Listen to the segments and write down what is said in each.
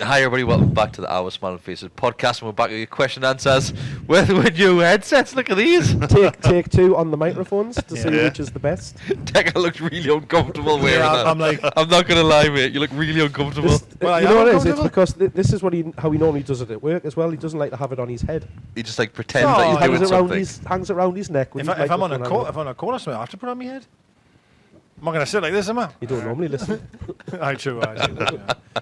Hi everybody, welcome back to the Our Smiling Faces podcast, and we're back with your question and answers with new headsets. Look at these. Take two on the microphones to see which is the best. Deka looks really uncomfortable wearing that. I'm not gonna lie, mate. You look really uncomfortable. You know what it is? It's because this is how he normally does it at work as well. He doesn't like to have it on his head. He just like pretends that he's doing something. Hangs around his neck. If I'm on a call or something, I have to put it on my head. I'm not going to sit like this, am I? You don't normally listen. I'm true.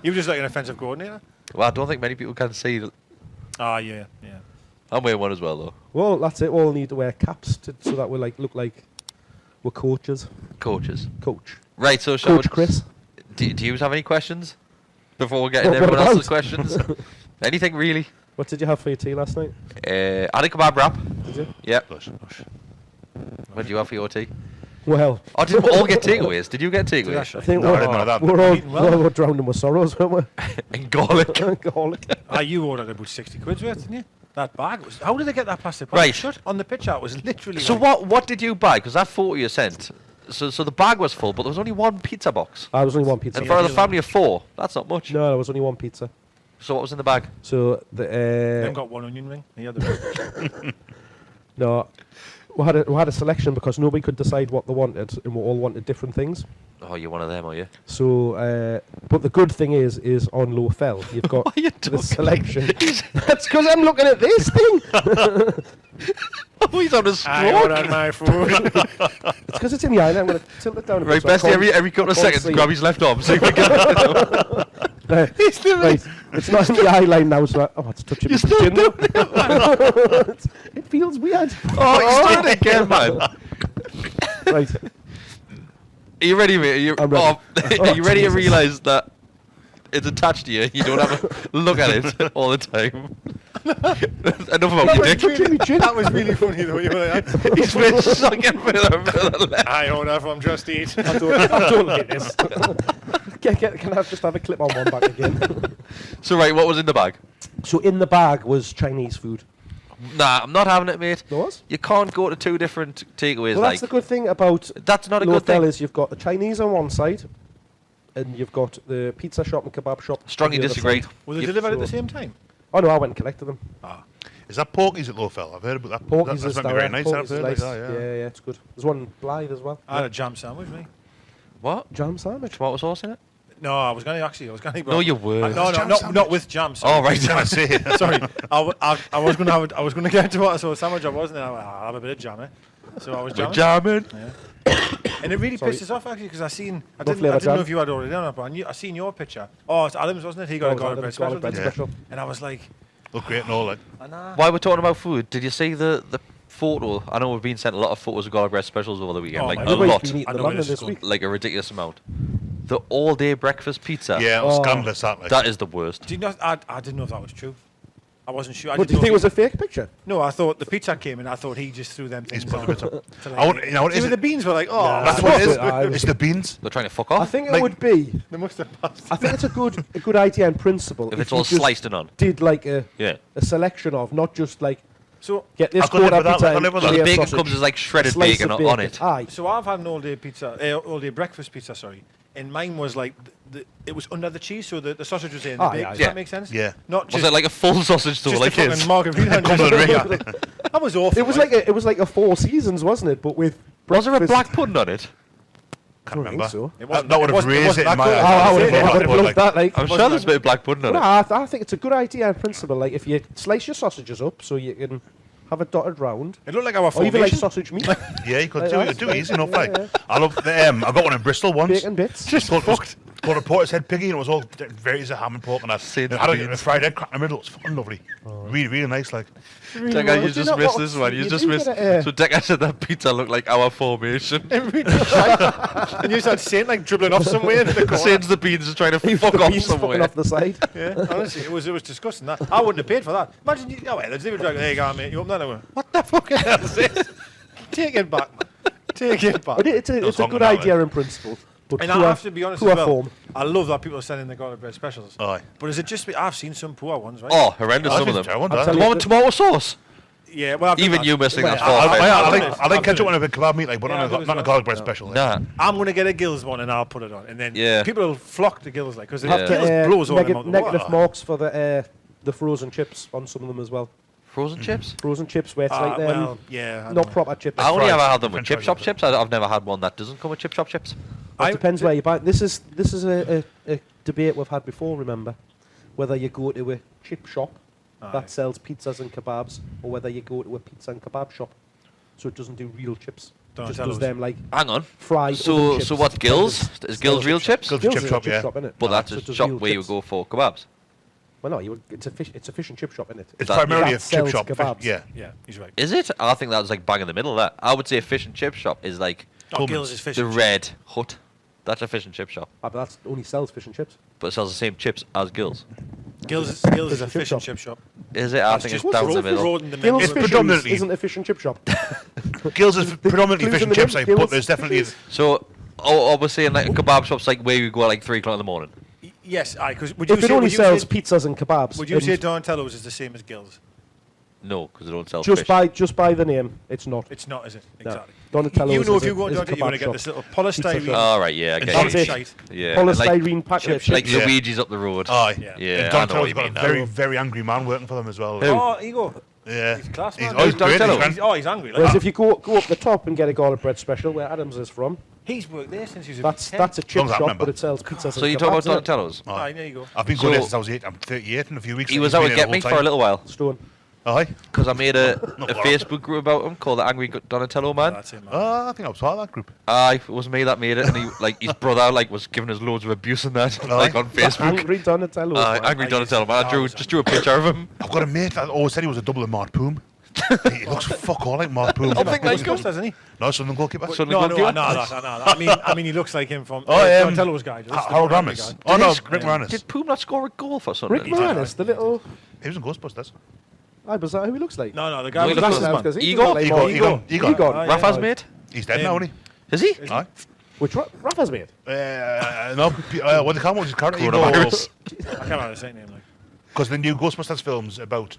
You're just like an offensive coordinator. Well, I don't think many people can see. Yeah. I'm wearing one as well, though. Well, that's it. We'll need to wear caps so that we look like we're coaches. Coaches. Coach. Right, so Coach Kris. Do you have any questions before we get into everyone else's questions? Anything really? What did you have for your tea last night? I had a kebab wrap. Did you? Yep. What did you have for your tea? Well, didn't we all get takeaways? Did you get takeaways? I think we're all drowning with sorrows, weren't we? And garlic. Garlic. You ordered about 60 quid worth, didn't you? That bag was. How did they get that plastic bag? Right. Shut on the picture. It was literally. So what did you buy? Because that photo you sent. So the bag was full, but there was only one pizza box. There was only one pizza. And for a family of 4, that's not much. No, there was only one pizza. So what was in the bag? So Then got one onion ring. The other. No. We had a selection because nobody could decide what they wanted, and we all wanted different things. Oh, you're one of them, are you? So, but the good thing is on Low Fell, you've got Why are you the talking? selection. That's because I'm looking at this thing. Oh, he's on a stroke. I ordered my food. It's because it's in the island. I'm going to tilt it down a bit. Right, so I Besty, can't- every couple of I can't seconds, see grab it. his left arm so you can get it. Right, it's not in the eye line now, so it's touching my chin now. It feels weird. Oh, he's doing it again, man. Right. Are you ready, mate? I'm ready. Are you ready to Jesus. realise that it's attached to you? You don't have to look at it all the time. Enough about your dick. That was really funny though. You were like, He's been sucking for the left. I ordered from Just Eat. I don't like this. Can I just have a clip on one back again? So, right, what was in the bag? So in the bag was Chinese food. Nah, I'm not having it, mate. There was? You can't go to 2 different takeaways. Well, that's the good thing about That's not a Low good Fell thing. is you've got the Chinese on one side, and you've got the pizza shop and kebab shop. Strongly on the other disagree. side. Were they You- delivered at the same time? Oh no, I went and collected them. Is that Porky's at Low Fell? I've heard about that. Porky's That's is meant to be very direct. nice. Porky's I've is heard nice. like that, Yeah, it's good. There's one in Blythe as well. I had a jam sandwich, mate. What? Jam sandwich. Tomato sauce in it? No, I was going to. No, you weren't. No, not with jam. Oh, right. Sorry, I was going to get a tomato sauce sandwich. I wasn't. I'll have a bit of jam, eh? So I was We're jamming. jamming. Yeah. And it really Sorry. pisses off actually because I didn't flavour know jam? if you had already done it, but I seen your picture. Oh, it's Adam's, wasn't it? He got a garlic bread special. bread didn't he? special. And I was like, Look great and all that. While we're talking about food, did you see the photo? I know we've been sent a lot of photos of garlic bread specials over the weekend, Oh, like my a God. lot, Been eating I the know London this this is week. like a ridiculous amount. The all-day breakfast pizza. Yeah, it was scandalous that. Like. That is the worst. did you know, I didn't know if that was true. I wasn't sure. What, do you think it was a fake picture? No, I thought the pizza came and I thought he just threw them He's things put on. the bits up. to I want, you know what See, is with it? the beans were like, oh, Yeah. That's what it I is. was- It's the beans. They're trying to fuck I off. think it Like- would be. they must have passed. I think it's a good idea in principle. If it's you all just sliced and on. Did like a Yeah. selection of, not just like So, get this I could live quarter with that, pizza. I could live with So that. the layer bacon sausage, comes as like shredded slice bacon of on it. Aye. so I've had an all-day pizza, all-day breakfast pizza. Sorry, and mine was like it was under the cheese, so the sausage was in the Aye, bacon. aye. Does Yeah. that make sense? Yeah. Not Was just it like a full sausage though, just like a fucking his? margarita. Cumberland ring. That was awful. It was like a Four Seasons, wasn't it? But with Was there a breakfast- black pudding on it? I don't think so. It wasn't- That would it have wasn't- it raised wasn't it in that my good. Oh, I would Yeah, have like- loved that. Like, I'm sure there's a bit of black pudding on no, it. I think it's a good idea in principle. Like if you slice your sausages up so you can have it dotted round, It looked like our or even like formation. sausage meat, Yeah, you could Like do that. it. Do it easy enough. Yeah, Like yeah. I love the. I got one in Bristol once. bacon bits. Just called a Portishead piggy, and it was all varieties of ham and pork, and I Saints had beans. a fried egg crack in the middle. It was fucking lovely. Really, really nice. Like Deka, you just missed this one. You just missed. So Deka said that pizza looked like our formation. And you started saying like dribbling off somewhere in the corner. Saints the beans is trying to Leave fuck the off beans fucking somewhere. off the side. Yeah, honestly, it was disgusting. That I wouldn't have paid for that. Imagine you. Oh wait, let's leave it. There you go, mate. You open that. I went, what the fucking hell is this? Take it back. Take it back. But it's a something good about idea in principle. But And poor, I have to be honest poor as well. form. I love that people are selling the garlic bread specials. Aye. But is it just? I've seen some poor ones, right? Oh, horrendous! I some of think them. I want I'm that. telling The one with tomato sauce. Yeah, well, I've done Even that. you missing that Well, four. I like ketchup on a big kebab meat, like, but Yeah, not a garlic bread special. Nah. I'm going to get a Gills one and I'll put it on. And then Yeah. people will flock to Gills, like, because Yeah. Gills blows all them out the negative water. marks for the frozen chips on some of them as well. Frozen chips? Frozen chips where it's like Well, yeah. I not know. proper chips. I only fries, ever had them with French chip fries, shop yeah. chips. I've never had one that doesn't come with chip shop chips. It depends where you buy it. This is a debate we've had before, remember? Whether you go to a chip shop that sells pizzas and kebabs, or whether you go to a pizza and kebab shop. So it doesn't do real chips. It just does them like Hang on. fried oven So chips. what, Gills? Is Gills real chips? Gills Gills chip is shop, a yeah. shop, innit? But that's So a it does shop real where you chips. go for kebabs. Well, no, it's a fish and chip shop, isn't it? It's That- primarily a that chip sells shop. kebabs. Yeah. Yeah, he's right. Is it? I think that was like bang in the middle of that. I would say a fish and chip shop is like Oh, Gills is fish the and chips. Red Hut. That's a fish and chip shop. But that only sells fish and chips. But it sells the same chips as Gills. Gills is a chip fish and shop. chip shop. Is it? I That's think just it's down the road- middle. road in the Gills middle. It's Fisheries predominantly- isn't a fish and chip shop. Gills is predominantly clues fish in and the chips, name, like, but Gills. there's definitely So, we're saying like kebab shops like where you go at like 3 o'clock in the morning. Yes, because would you If say it only would you sells say- pizzas and kebabs, Would you and say Donatello's is the same as Gills? No, because they don't sell just fish. by the name, it's not. It's not, is it? No. Exactly. Donatello's You know, is if you a- go to is a Donatello, you want to kebab get shop. this little Pizza polystyrene. shop. All right, yeah, I It's get That's you. it. Shite. Yeah, Polystyrene packet of like chips. Yeah. Luigi's up the road. Aye. Yeah. Yeah, And I know Donatello's what you got mean a now. very, very angry man working for them as well. Who? Oh, Ego. Yeah. He's class, He's, man. oh, he's great. Donatello. He's He's angry. Whereas Like, if you go up the top and get a garlic bread special, where Adams is from, he's worked there since he was that's a a chip Long as I shop, remember. but it sells pizzas So and you talk about kebabs, innit? Donatello's? Aye, there you go. I've been going there So- since I was 8. I'm 38 in a few weeks. He so was he's out been with here Get the Me whole for a time. little while Aye. Stone. because I made a Not worried. Facebook group about him called the Angry Donatello Man. That's it, man. I think I was part of that group. Aye, it was me that made it, and he like his brother like was giving us loads of abuse and that like on Facebook. Angry Donatello. man. Angry I Donatello used Man. to- I I drew was just drew a picture of him. I've got a mate that always said he was a double of Mark Poom. He looks fuck all like Mark Poom. I think like He's close, doesn't he? No, Sunderland goalkeeper. So- No, goalkeeper? no. I mean, he looks like him from Oh, Donatello's guy. does. Harold The Ramis. guy. Oh, no, Did Rick Moranis. Did Poom not score a goal for something? Rick Moranis, the little. He was in Ghostbusters. Was that who he looks like? No, the No, guy he with the looks glasses, like- man. Because he Igor? doesn't like Mark- Egon. Egon. Aye, Rafa's Aye. mate? He's dead now, isn't Is he? he? Aye. Which Rafa's mate? No, what they call him was his character. Coronavirus. I can't remember the second name. Like. Because the new Ghostbusters films about,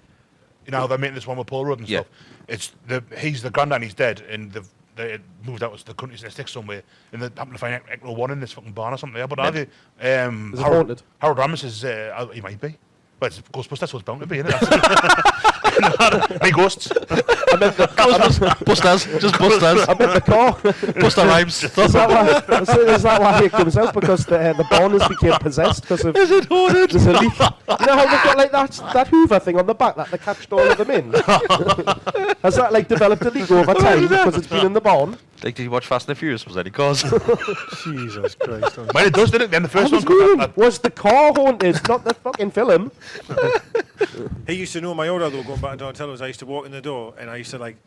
you know, how they're making this one with Paul Rudd and Yeah. stuff. It's he's the granddad, he's dead, and they moved out to the country, to stick somewhere, and they happen to find Ecto 1 in this fucking barn or something. Yeah, but are they? Is it haunted? Harold Ramis is, he might be. But it's Ghostbusters, so it's bound to be, isn't it? Hey, ghosts. Busters, just Busters. I bet the car. Buster rhymes. Is that why it comes out? Because the barn has became possessed because of. Is it haunted? There's a leak. You know how they've got like that Hoover thing on the back that they catched all of them in? Has that like developed a leak over time because it's been in the barn? Like, did you watch Fast and the Furious? Was any cause? Jesus Christ. Well, it does, didn't it? Then the first I was one. going, was the car haunted, not the fucking film? He used to know my order though, going back to Donatello's. I used to walk in the door and I used to like,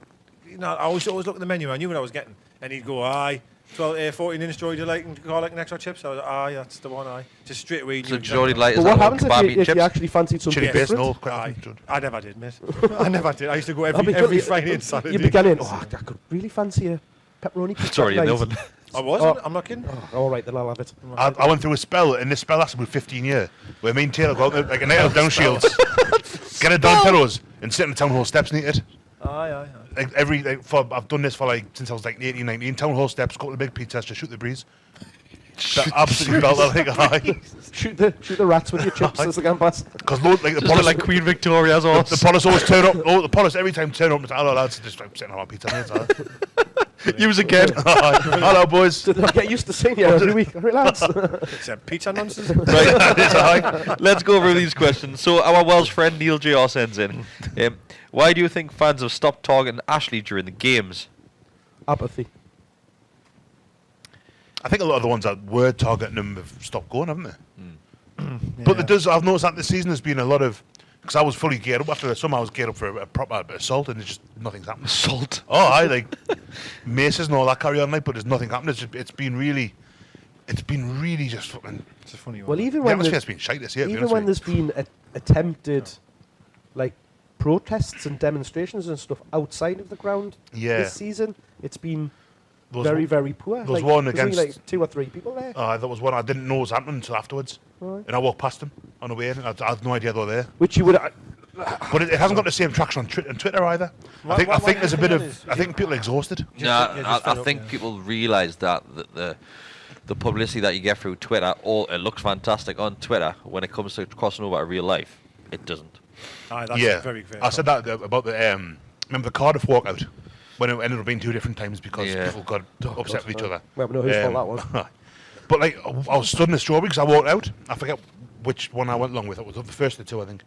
you know, I always look at the menu. I knew what I was getting, and he'd go, "Aye, 14-inch Geordie, you like and garlic and extra chips." I was, "Aye, that's the one." Aye, just straight away. he So knew Geordie exactly. like But is what that happens kebab if eating you chips? actually fancied something Chili base, different? no. Aye, I never did, mate. I never did. I used to go every Friday and Saturday. You began in. Oh, I could really fancy a pepperoni pizza. It's already in the tonight." oven. I wasn't. I'm not kidding. Oh, all right, then I'll have it. I went through a spell, and this spell lasted about 15 years, where me and Taylor go out like a night of down shields, get a Donatello's, and sit on the town hall steps and eat it. Aye. I've done this for like since I was like 18, 19. Town hall steps, go to the big pizzas, just shoot the breeze. That absolutely felt like aye. Shoot the rats with your chips as they go past. Because like the Just police, like Queen Victoria's horse. the police always turn up. Oh, the police every time turn up and say, "Hello lads," just like, sitting on our pizza. Use again. Hello boys. Did I get used to seeing you every week? Relax. It's a pizza nonsense. Right. Let's go over these questions. So our Welsh friend Neil J.R. sends in, why do you think fans have stopped targeting Ashley during the games? Apathy. I think a lot of the ones that were targeting them have stopped going, haven't they? But it does. I've noticed that this season has been a lot of. Because I was fully geared up after the summer. I was geared up for a proper assault, and it's just nothing's happened. Salt. Oh, I like maces and all that carry on, like, but there's nothing happening. It's been really just fucking. It's a funny one. Well, even The when atmosphere's been shite this year. to be even honest when with there's been attempted like protests and demonstrations and stuff outside of the ground Yeah. this season, it's been you. very, very poor. there was Like, one there's only, against- like 2 or 3 people there. there was one I didn't know was happening until afterwards, Right. and I walked past them on the way in, and I had no idea they were there. Which you would, But it hasn't got the same traction on Twitter either. I think there's a bit of. I think people are exhausted. I think people realise that the publicity that you get through Twitter, it looks fantastic on Twitter. When it comes to crossing over to real life, it doesn't. That's very fair. I said that about the remember the Cardiff walkout when it ended up being 2 different times because people got upset with each other. Well, we know whose fault that was. But like I was stood in the strawberry because I walked out. I forget which one I went along with. It was the first of the 2, I think.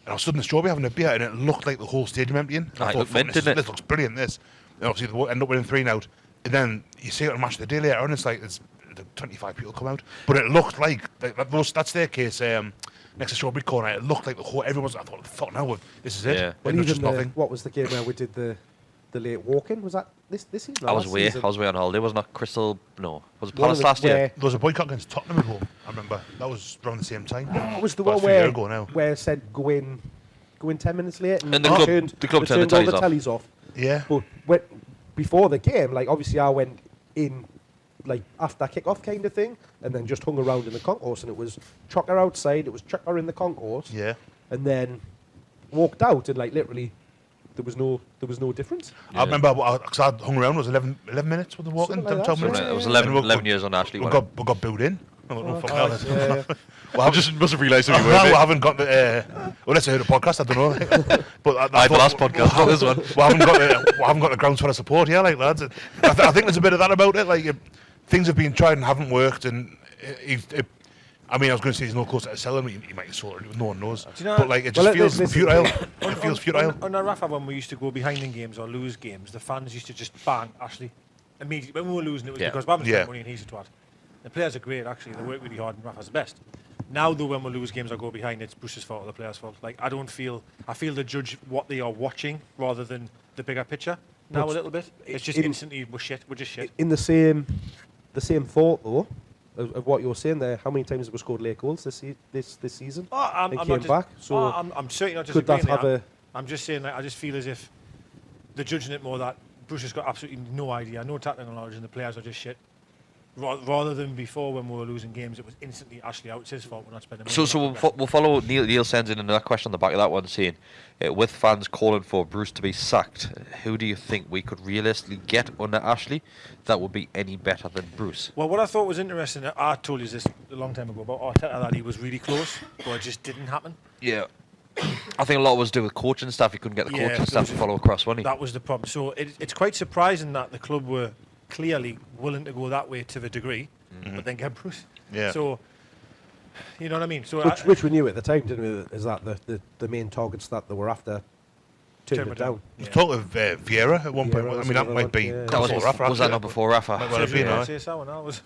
And I was stood in the strawberry having a beer, and it looked like the whole stadium emptying. I thought, this looks brilliant. This, and obviously they end up winning 3 out. And then you see it on Match of the Day later, and it's like there's 25 people come out. But it looked like that staircase next to Strawberry Corner. It looked like the whole everyone's. I thought now this is it. Yeah. Well, even what was the game where we did the late walk-in? Was that this season? I was away on holiday. Wasn't that Crystal? No, was it Palace last year? There was a boycott against Tottenham at home. I remember that was around the same time. What was the About one a year ago now. where it said go in 10 minutes late and the club turned the tellies off. Yeah. But before the game, like obviously I went in like after kick-off kind of thing, and then just hung around in the concourse, and it was chocker outside, it was chocker in the concourse. Yeah. And then walked out, and like literally there was no difference. Yeah. I remember because I hung around. It was 11 minutes with the walk-in. Something like 12 that, minutes. It was 11 years on Ashley. We got booed in. I don't know fuck hell. Yeah. I just must have realised who you were. I haven't got the. Unless I heard a podcast, I don't know. But the last podcast, not this one. We haven't got the groundswell of support here, like lads. I think there's a bit of that about it. Like things have been tried and haven't worked, and I mean, I was going to say he's no closer to selling. He might have sold it. No one knows. But like, it just feels futile. It feels futile. On the Rafa, when we used to go behind in games or lose games, the fans used to just bang Ashley immediately. When we were losing, it was because we haven't spent money and he's a twat. The players are great, actually. They work really hard, and Rafa's the best. Now, though, when we lose games or go behind, it's Bruce's fault or the players' fault. Like, I feel they judge what they are watching rather than the bigger picture. Now, a little bit. It's just instantly, we're just shit. In the same thought, though, of what you're saying there, how many times have we scored late goals this season? I'm came back. So I'm certainly not could disagreeing. that have I'm just saying, like, I just feel as if they're judging it more that Bruce has got absolutely no idea, no tactical knowledge, and the players are just shit. Rather than before when we were losing games, it was instantly Ashley out. It's his fault. We're not spending money. So we'll follow Neil sends in another question on the back of that one saying, with fans calling for Bruce to be sacked, who do you think we could realistically get under Ashley that would be any better than Bruce? Well, what I thought was interesting, I told you this a long time ago about Arteta, that he was really close, but it just didn't happen. Yeah. I think a lot was to do with coaching staff. He couldn't get the coaching staff to follow across, wasn't he? That was the problem. So it's quite surprising that the club were clearly willing to go that way to the degree, but then get Bruce. Yeah. So, you know what I mean? So which we knew at the time, didn't we? Is that the main targets that they were after turning it down? There's talk of Vieira at one point. I mean, that might be. Yeah. That was that not before Rafa? Might well have been, I was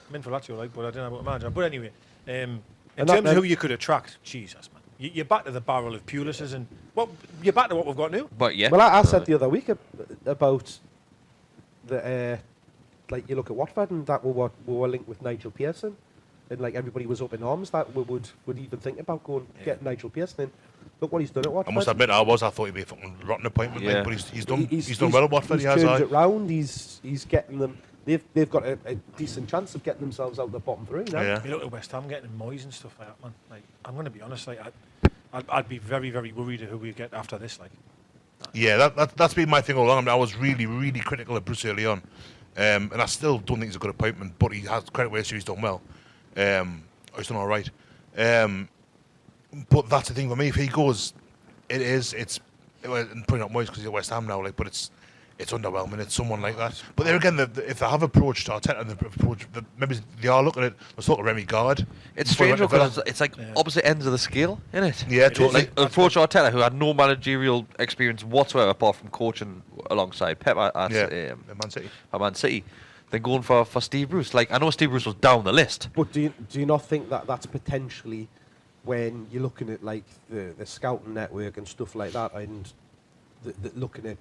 I'm in for Lazio, like, but I didn't have a manager. But anyway, in And terms of who you could attract, Jesus, man, you're back to the barrel of Pulis's, and you're back to what we've got now. But yeah. Well, I said the other week about the like you look at Watford and that we were linked with Nigel Pearson, and like everybody was up in arms that we would even think about going get Nigel Pearson in. Look what he's done at Watford. I must admit, I thought he'd be a fucking rotten appointment, Yeah. but he's done well at Watford. He's turned it round. He's getting them. They've got a decent chance of getting themselves out the bottom 3 now. Yeah. You look at West Ham getting Moyes and stuff like that, man. Like, I'm going to be honest, like, I'd be very, very worried at who we get after this. Like, Yeah, that's been my thing all along. I mean, I was really, really critical of Bruce early on, and I still don't think he's a good appointment. But he has credit where he's done well. He's done all right. But that's the thing for me. If he goes, it's probably not Moyes because he's at West Ham now. Like, but it's underwhelming. It's someone like that. But there again, if they have approached Arteta and they've approached, maybe they are looking at the sort of Remy Gard. It's strange because it's like opposite ends of the scale, isn't it? Yeah, totally. Like approach Arteta, who had no managerial experience whatsoever apart from coaching alongside Pep at Man City. At Man City. Then going for Steve Bruce. Like, I know Steve Bruce was down the list. But do you not think that that's potentially when you're looking at like the scouting network and stuff like that, and looking at,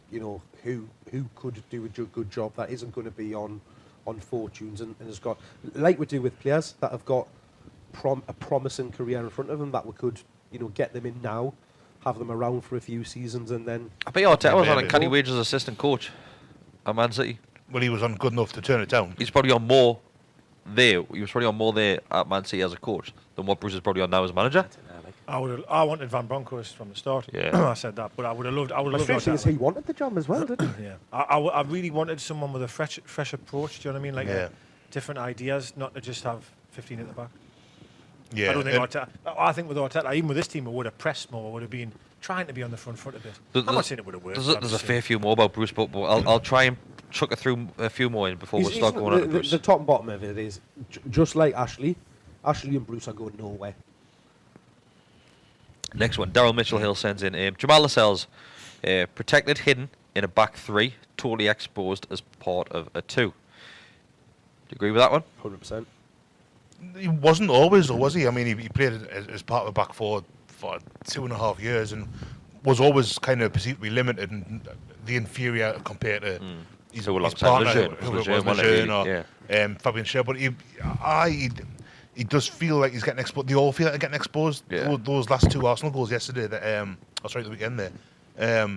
you know, who could do a good job that isn't going to be on fortunes and has got, like we do with players that have got a promising career in front of them, that we could, you know, get them in now, have them around for a few seasons, and then I bet Arteta was on a canny wage as assistant coach at Man City. Well, he was on good enough to turn it down. He's probably on more there. He was probably on more there at Man City as a coach than what Bruce is probably on now as a manager. I wanted Van Bronckhorst from the start. Yeah. I said that, but I would have loved. My strange thing is he wanted the job as well, didn't he? Yeah, I really wanted someone with a fresh approach. Do you know what I mean? Like different ideas, not to just have 15 at the back. Yeah, I don't think Arteta. I think with Arteta, even with this team, it would have pressed more. Would have been trying to be on the front foot a bit. I'm not saying it would have worked. There's a fair few more about Bruce, but I'll try and chuck it through a few more in before we start going on to Bruce. The top and bottom of it is just like Ashley and Bruce are going nowhere. Next one, Daryl Mitchell-Hill sends in Jamal Lascelles, protected, hidden in a back three, totally exposed as part of a two. Do you agree with that one? 100%. He wasn't always, though, was he? I mean, he played as part of a back four for 2.5 years and was always kind of perceived to be limited and the inferior compared to his partner, who was Lejeune or Fabian Schär. But he does feel like he's getting exposed. They all feel like they're getting exposed. Yeah. Those last two Arsenal goals yesterday, the weekend there,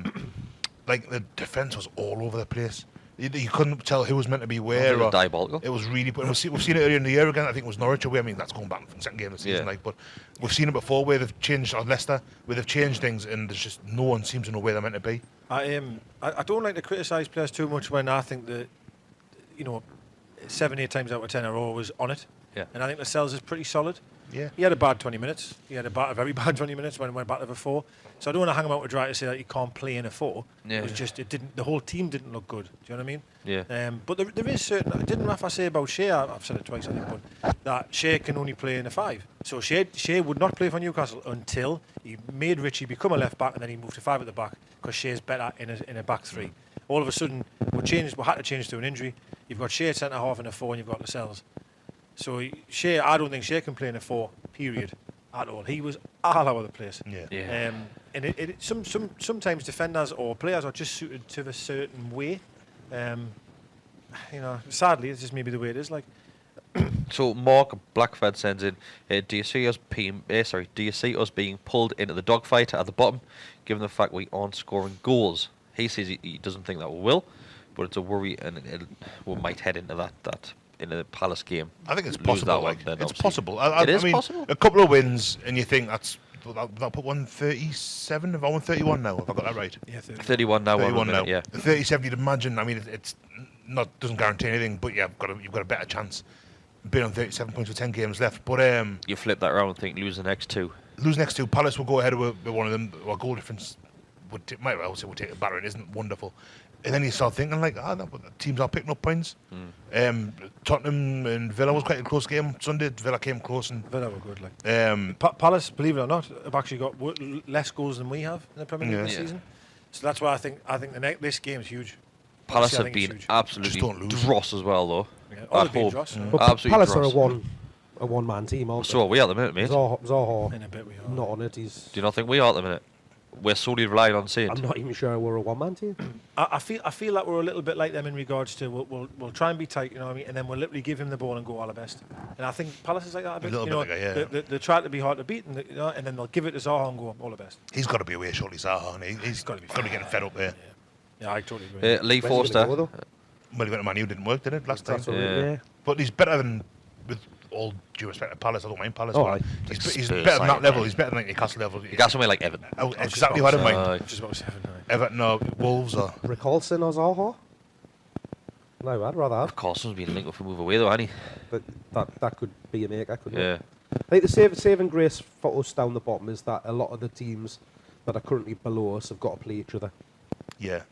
like the defence was all over the place. You couldn't tell who was meant to be where. Or diabolical. It was really. We've seen it earlier in the year again. I think it was Norwich away. I mean, that's going back from the second game of the season. Yeah. But we've seen it before where they've changed, or Leicester, where they've changed things, and there's just no one seems to know where they're meant to be. I don't like to criticise players too much when I think that 7-8 times out of 10 are always on it. Yeah. And I think Lascelles is pretty solid. Yeah. He had a bad 20 minutes. He had a very bad 20 minutes when he went back to the 4. So I don't want to hang him out to dry to say that he can't play in a 4. Yeah. It was just the whole team didn't look good. Do you know what I mean? Yeah. But there is certain. Didn't Rafa say about Shea? I've said it twice, I think, but that Shea can only play in a 5. So Shea would not play for Newcastle until he made Richie become a left back, and then he moved to 5 at the back because Shea's better in a back 3. All of a sudden, we had to change to an injury. You've got Shea centre half in a 4, and you've got Lascelles. So Shea, I don't think Shea can play in a 4. Period. At all. He was all over the place. Yeah. And sometimes defenders or players are just suited to a certain way. Sadly, it's just maybe the way it is. Like. So Mark Blackford sends in, do you see us being pulled into the dogfight at the bottom, given the fact we aren't scoring goals? He says he doesn't think that we will, but it's a worry, and we might head into that in the Palace game. I think it's Lose possible. that one, then It's obviously. possible. It is I mean, possible? a couple of wins, and you think that'll put 137. Have I 131 now? Have I got that right? Yeah, 30. 31 now. 31 now. Yeah. 37. You'd imagine. I mean, it's not doesn't guarantee anything, but you've got a better chance. Being on 37 points with 10 games left, but You flip that around and think lose the next 2. lose next to Palace will go ahead with one of them. Well, goal difference would take a battering. Isn't wonderful. And then you start thinking like, the teams are picking up points. Tottenham and Villa was quite a close game Sunday. Villa came close and Villa were good. Like Palace, believe it or not, have actually got less goals than we have in the Premier League this season. So that's why I think this game is huge. Palace Honestly, I have think it's been huge. absolutely Just don't lose. dross as well, though. Yeah. At They've been home. dross. But Absolutely Palace dross. are a one-man team, aren't So are we at the minute, mate? Do Zaha In a bit we are. not on it. He's. you not think we are at the minute? We're solely relying on Saint. I'm not even sure we're a one-man team. I feel like we're a little bit like them in regards to we'll try and be tight, you know what I mean, and then we'll literally give him the ball and go all the best. And I think Palace is like that a bit. little bit like that, yeah. They try to be hard to beat, and and then they'll give it to Zaha and go all the best. he's got to be away shortly, Zaha. And he's got to be getting fed up there. Yeah, I totally agree. Lee Where's he gonna Forster. go, though? Well, he went to Man U, didn't work, did it, last time? That's all Yeah. right, But he's better than, with all due respect to Palace, I don't mind Palace. Oh, but aye. he's Spurs better than that side, level. right. He's better than Newcastle level. You got somewhere like Everton. Exactly what I mind. Aye. Just about 7. Everton or Wolves or... Rickarlson or Zaha? No, I'd rather have. Carson's been linked up for move away, though, hasn't But that could be a maker, couldn't he? it? Yeah. I think the saving grace for us down the bottom is that a lot of the teams that are currently below us have got to play each other. Yeah.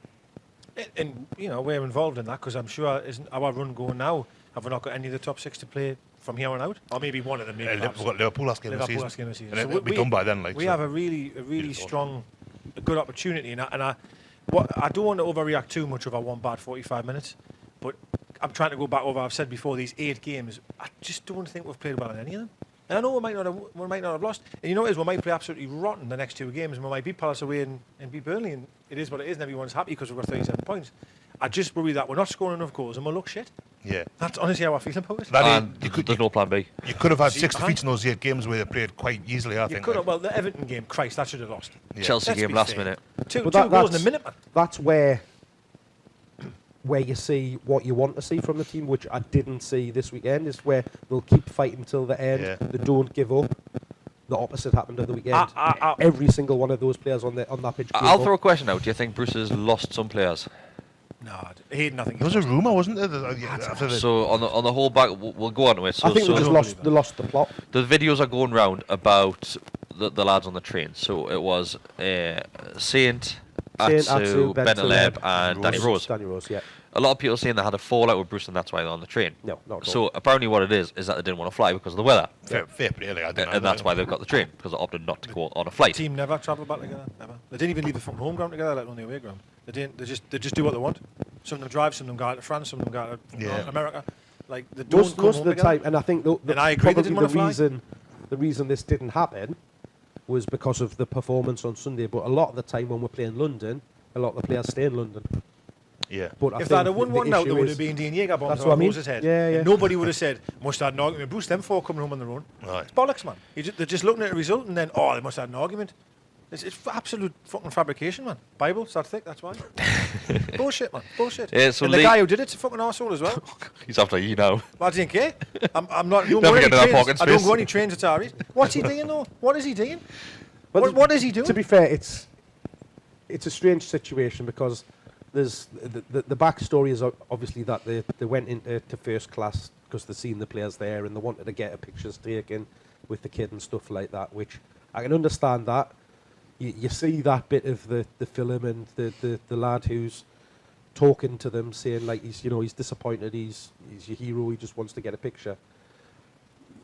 And we're involved in that because I'm sure isn't our run going now. Have we not got any of the top 6 to play from here on out, or maybe one of them? Maybe We've got Liverpool last game of the season. last game of the season. And So it'll be done by then. We have a really strong, a good opportunity, and I don't want to overreact too much over one bad 45 minutes, but I'm trying to go back over. I've said before, these 8 games, I just don't think we've played well in any of them. And I know we might not have lost, and you know what it is, we might play absolutely rotten the next 2 games, and we might beat Palace away and beat Burnley, and it is what it is, and everyone's happy because we've got 37 points. I just worry that we're not scoring enough goals and we'll look shit. Yeah. That's honestly how I feel about it. There's no plan B. You could have had 6 See, defeats in those 8 games where they played quite easily, I You think. could have, well, the Everton game, Christ, that should have lost. Yeah. Chelsea Let's game be last fair. minute. Two But goals in a minute, man. That's where you see what you want to see from the team, which I didn't see this weekend, is where they'll keep fighting till the end. Yeah. They don't give up. the opposite happened at the weekend. Every single one of those players on that pitch. I'll throw a question out. Do you think Bruce has lost some players? No, he had nothing. There was a rumour, wasn't there? So on the whole back, we'll go on to it. So, I think so they lost the plot. the videos are going round about the lads on the train. So it was Saint, Atsu, Bentaleb, and Danny Rose. Danny Rose, yeah. A lot of people saying they had a fallout with Bruce and that's why they're on the train. No, not at all. So apparently what it is that they didn't want to fly because of the weather. Fair play, I don't know. And that's why they've got the train, because they opted not to go on a flight. The team never travelled back together. Never. They didn't even leave the fucking home ground together, let alone the away ground. They didn't. They just do what they want. Some of them drive, some of them go out to France, some of them go out to America. Like they don't most of the time, and I think and I agree, probably the reason this didn't happen was because of the performance on Sunday. But a lot of the time when we're playing London, a lot of the players stay in London. Yeah. But if they'd have won one out, there would have been Dean Jaeger bombs on Rose's head. Yeah, yeah. And nobody would have said, must have had an argument. Bruce, them four coming home on their own. Right. It's bollocks, man. They're just looking at the result and then, they must have had an argument. It's absolute fucking fabrication, man. Bible's that thick, that's why. Bullshit, man. Bullshit. Yeah, so and the guy who did it's a fucking arsehole as well. He's after you now. Well, I didn't care. I'm not. Never get into that pocket I don't space. go any trains at Aries. What's he doing though? What is he doing? What is he doing? To be fair, it's a strange situation because there's the backstory is obviously that they went into first class because they seen the players there and they wanted to get a pictures taken with the kid and stuff like that, which I can understand that. You see that bit of the film and the lad who's talking to them saying like he's disappointed, he's your hero, he just wants to get a picture.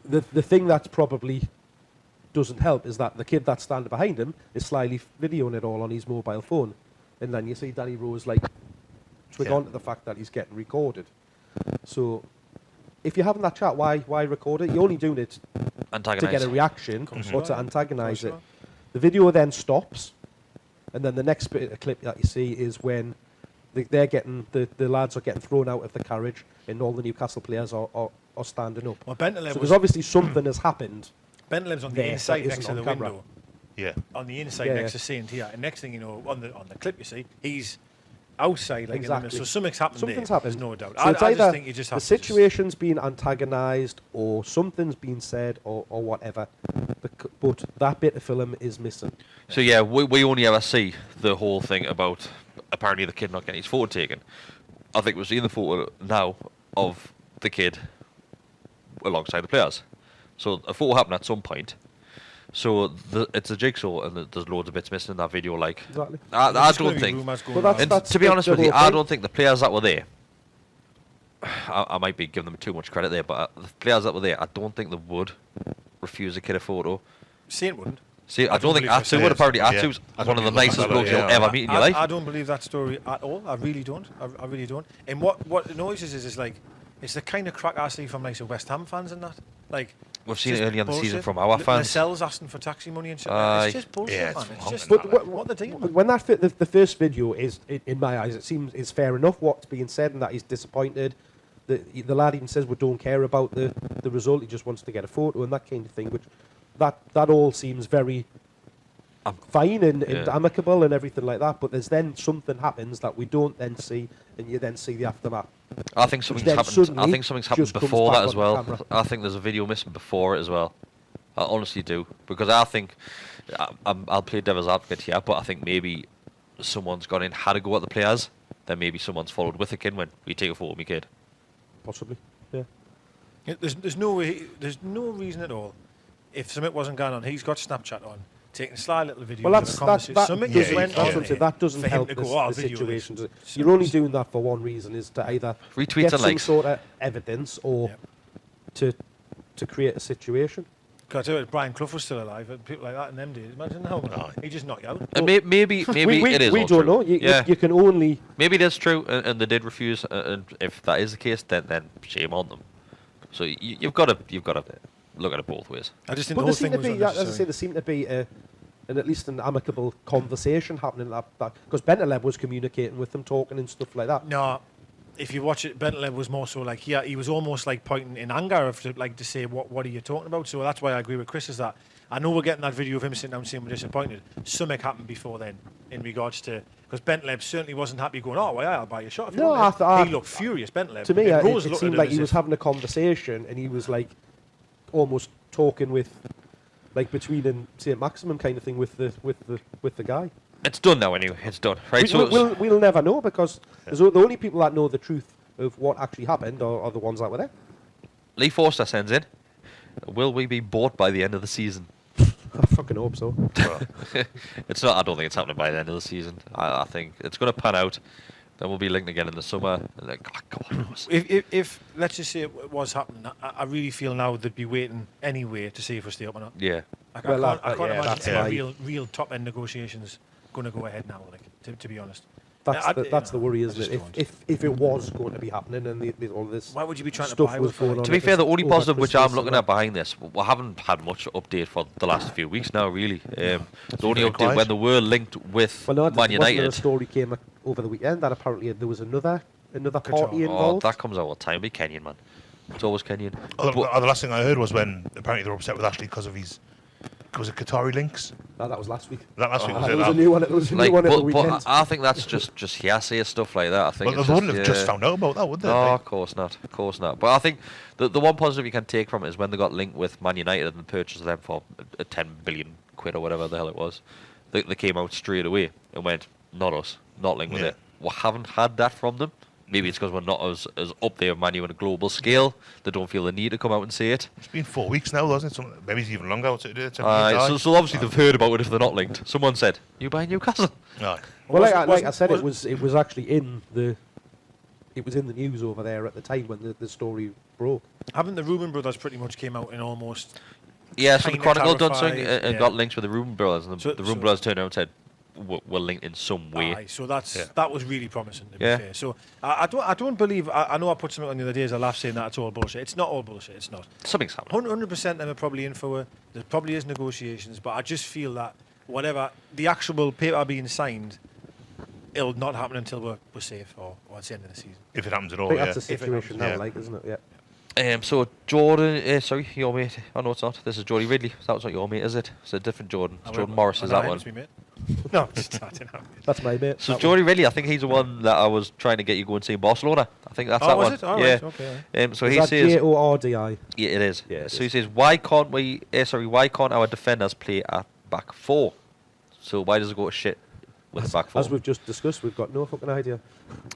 The thing that's probably doesn't help is that the kid that's standing behind him is slyly videoing it all on his mobile phone, and then you see Danny Rose like twig on to the fact that he's getting recorded. So if you're having that chat, why record it? You're only doing it to get a reaction or to antagonise it. The video then stops, and then the next bit of clip that you see is when they're getting the lads are getting thrown out of the carriage, and all the Newcastle players are standing up. Well, so there's obviously something has happened. Bentaleb's on the inside next to the window. Yeah. On the inside next to Saint here, and next thing you know, on the clip you see, he's outside like in the middle. So something's happened. Something's there. happened. There's no doubt. So I just think you just have the situation's been antagonised, or something's been said, or whatever. But that bit of film is missing. So yeah, we only ever see the whole thing about apparently the kid not getting his photo taken. I think we're seeing the photo now of the kid alongside the players. So a photo happened at some point. So it's a jigsaw, and there's loads of bits missing in that video. Like, exactly. I don't think. And to be honest with you, I don't think the players that were there. I might be giving them too much credit there, but the players that were there, I don't think they would refuse a kid a photo. Saint wouldn't. See, I don't think Atsu would. Apparently, Atsu's one of the nicest blokes you'll ever meet in your life. I don't believe that story at all. I really don't. I really don't. And what annoys us is like, it's the kind of crack I see from like West Ham fans and that. Like, we've seen it earlier in the season from our fans. Lascelles asking for taxi money and shit. It's just bullshit, man. It's just what they're doing. When the first video is, in my eyes, it seems it's fair enough what's being said and that he's disappointed. The lad even says we don't care about the result. He just wants to get a photo and that kind of thing. Which that all seems very fine and amicable and everything like that. But there's then something happens that we don't then see, and you then see the aftermath. I think something's happened. I think something's happened before that as well. I think there's a video missing before it as well. I honestly do, because I think I'll play devil's advocate here, but I think maybe someone's gone in, had a go at the players, then maybe someone's followed with the kid when we take a photo of my kid. Possibly, yeah. There's no way. There's no reason at all. If something wasn't going on, he's got Snapchat on, taking sly little videos. Well, that doesn't for help the situation. You're only doing that for one reason: is to either retweets get some sort of evidence or to create a situation. I tell you, if Brian Clough was still alive, and people like that in them days, imagine how he just knocked you out. And maybe it is. We don't know. You can only. Maybe it is true, and they did refuse. And if that is the case, then shame on them. So you've got to look at it both ways. I just think but the whole thing was unnecessary. As I say, there seemed to be at least an amicable conversation happening. Because Bentaleb was communicating with them, talking and stuff like that. No. If you watch it, Bentaleb was more so like he was almost like pointing in anger to say what are you talking about. So that's why I agree with Kris, is that I know we're getting that video of him sitting down saying we're disappointed. Something happened before then in regards to, because Bentaleb certainly wasn't happy going, oh well, I'll buy you a shot if you want. He looked furious, Bentaleb. To me, it seemed like he was having a conversation and he was like almost talking with like between and St. Maximum kind of thing with the guy. It's done now anyway. It's done. Right. We'll never know because the only people that know the truth of what actually happened are the ones that were there. Lee Forster sends in, will we be bought by the end of the season? I fucking hope so. It's not. I don't think it's happening by the end of the season. I think it's going to pan out. Then we'll be linked again in the summer. And then, God knows. If let's just say it was happening, I really feel now they'd be waiting anyway to see if we stay up or not. Yeah. I Well, can't yeah, that's imagine right. real top end negotiations going to go ahead now. Like to be honest. That's the worry, I isn't just it? don't. If it was going to be happening and all this Why would you be trying to stuff buy was with for going on? To be it fair, the was only over positive which I'm Christmas looking and at behind this, we haven't had much update for the last few weeks now, really. The only very update quiet. when they were linked with Well, no, Man wasn't there a United. story came over the weekend that apparently there was another party Qatar. Oh, involved. that comes out all the time. Be Kenyan, man. It's always Kenyan. The But- last thing I heard was when apparently they were upset with Ashley because of his, was it Qatari links? That was last week. That last week was There it? was a new one. There was a new like, one at the but weekend. I think that's just hearsay stuff like that. I think Well, it's they wouldn't have yeah. just found out about that, would they? No, Like, of course not. Of course not. But I think the one positive you can take from it is when they got linked with Man United and the purchase of them for a 10 billion quid or whatever the hell it was. They came out straight away and went, not us, not linked with Yeah. it. We haven't had that from them. Maybe it's because we're not as up there, Man U, on a global scale. They don't feel the need to come out and say it. it's been 4 weeks now, hasn't it? Maybe it's even longer. So obviously they've heard about it if they're not linked. Someone said, you buy Newcastle? Aye. Well, like I Wasn't- said, it was actually in the news over there at the time when the story broke. Haven't the Reuben brothers pretty much came out and almost Yeah, so the Kinda Chronicle done something clarified, and yeah. got linked with the Reuben brothers. And So- the Reuben so- brothers turned around and said, we're linked in some way. Aye, so that Yeah. was really promising to be Yeah. fair. So I don't believe I know I put something on the other day as a laugh saying that it's all bullshit. It's not all bullshit. It's not. Something's happening. 100% them are probably in for it. There probably is negotiations, but I just feel that whatever the actual paper being signed, it'll not happen until we're safe or at the end of the season. If it happens at I all, think yeah. that's the If it situation happens, now, yeah. like, isn't it? Yeah. So Jordan, sorry, your mate. Oh no, it's not. This is Geordie Ridley. That's not your mate, is it? It's a different Jordan. It's Jordan Morris is that one. No, just starting out. That's my mate. So that Geordie Ridley, I think he's the one that I was trying to get you to go and see in Barcelona. I think that's Oh, that was one. it? All yeah. right, okay. So one. he Is that says, Jordi? yeah, it is. Yeah, it so he is. says, why can't why can't our defenders play at back four? So why does it go to shit with the back four? As we've just discussed, we've got no fucking idea.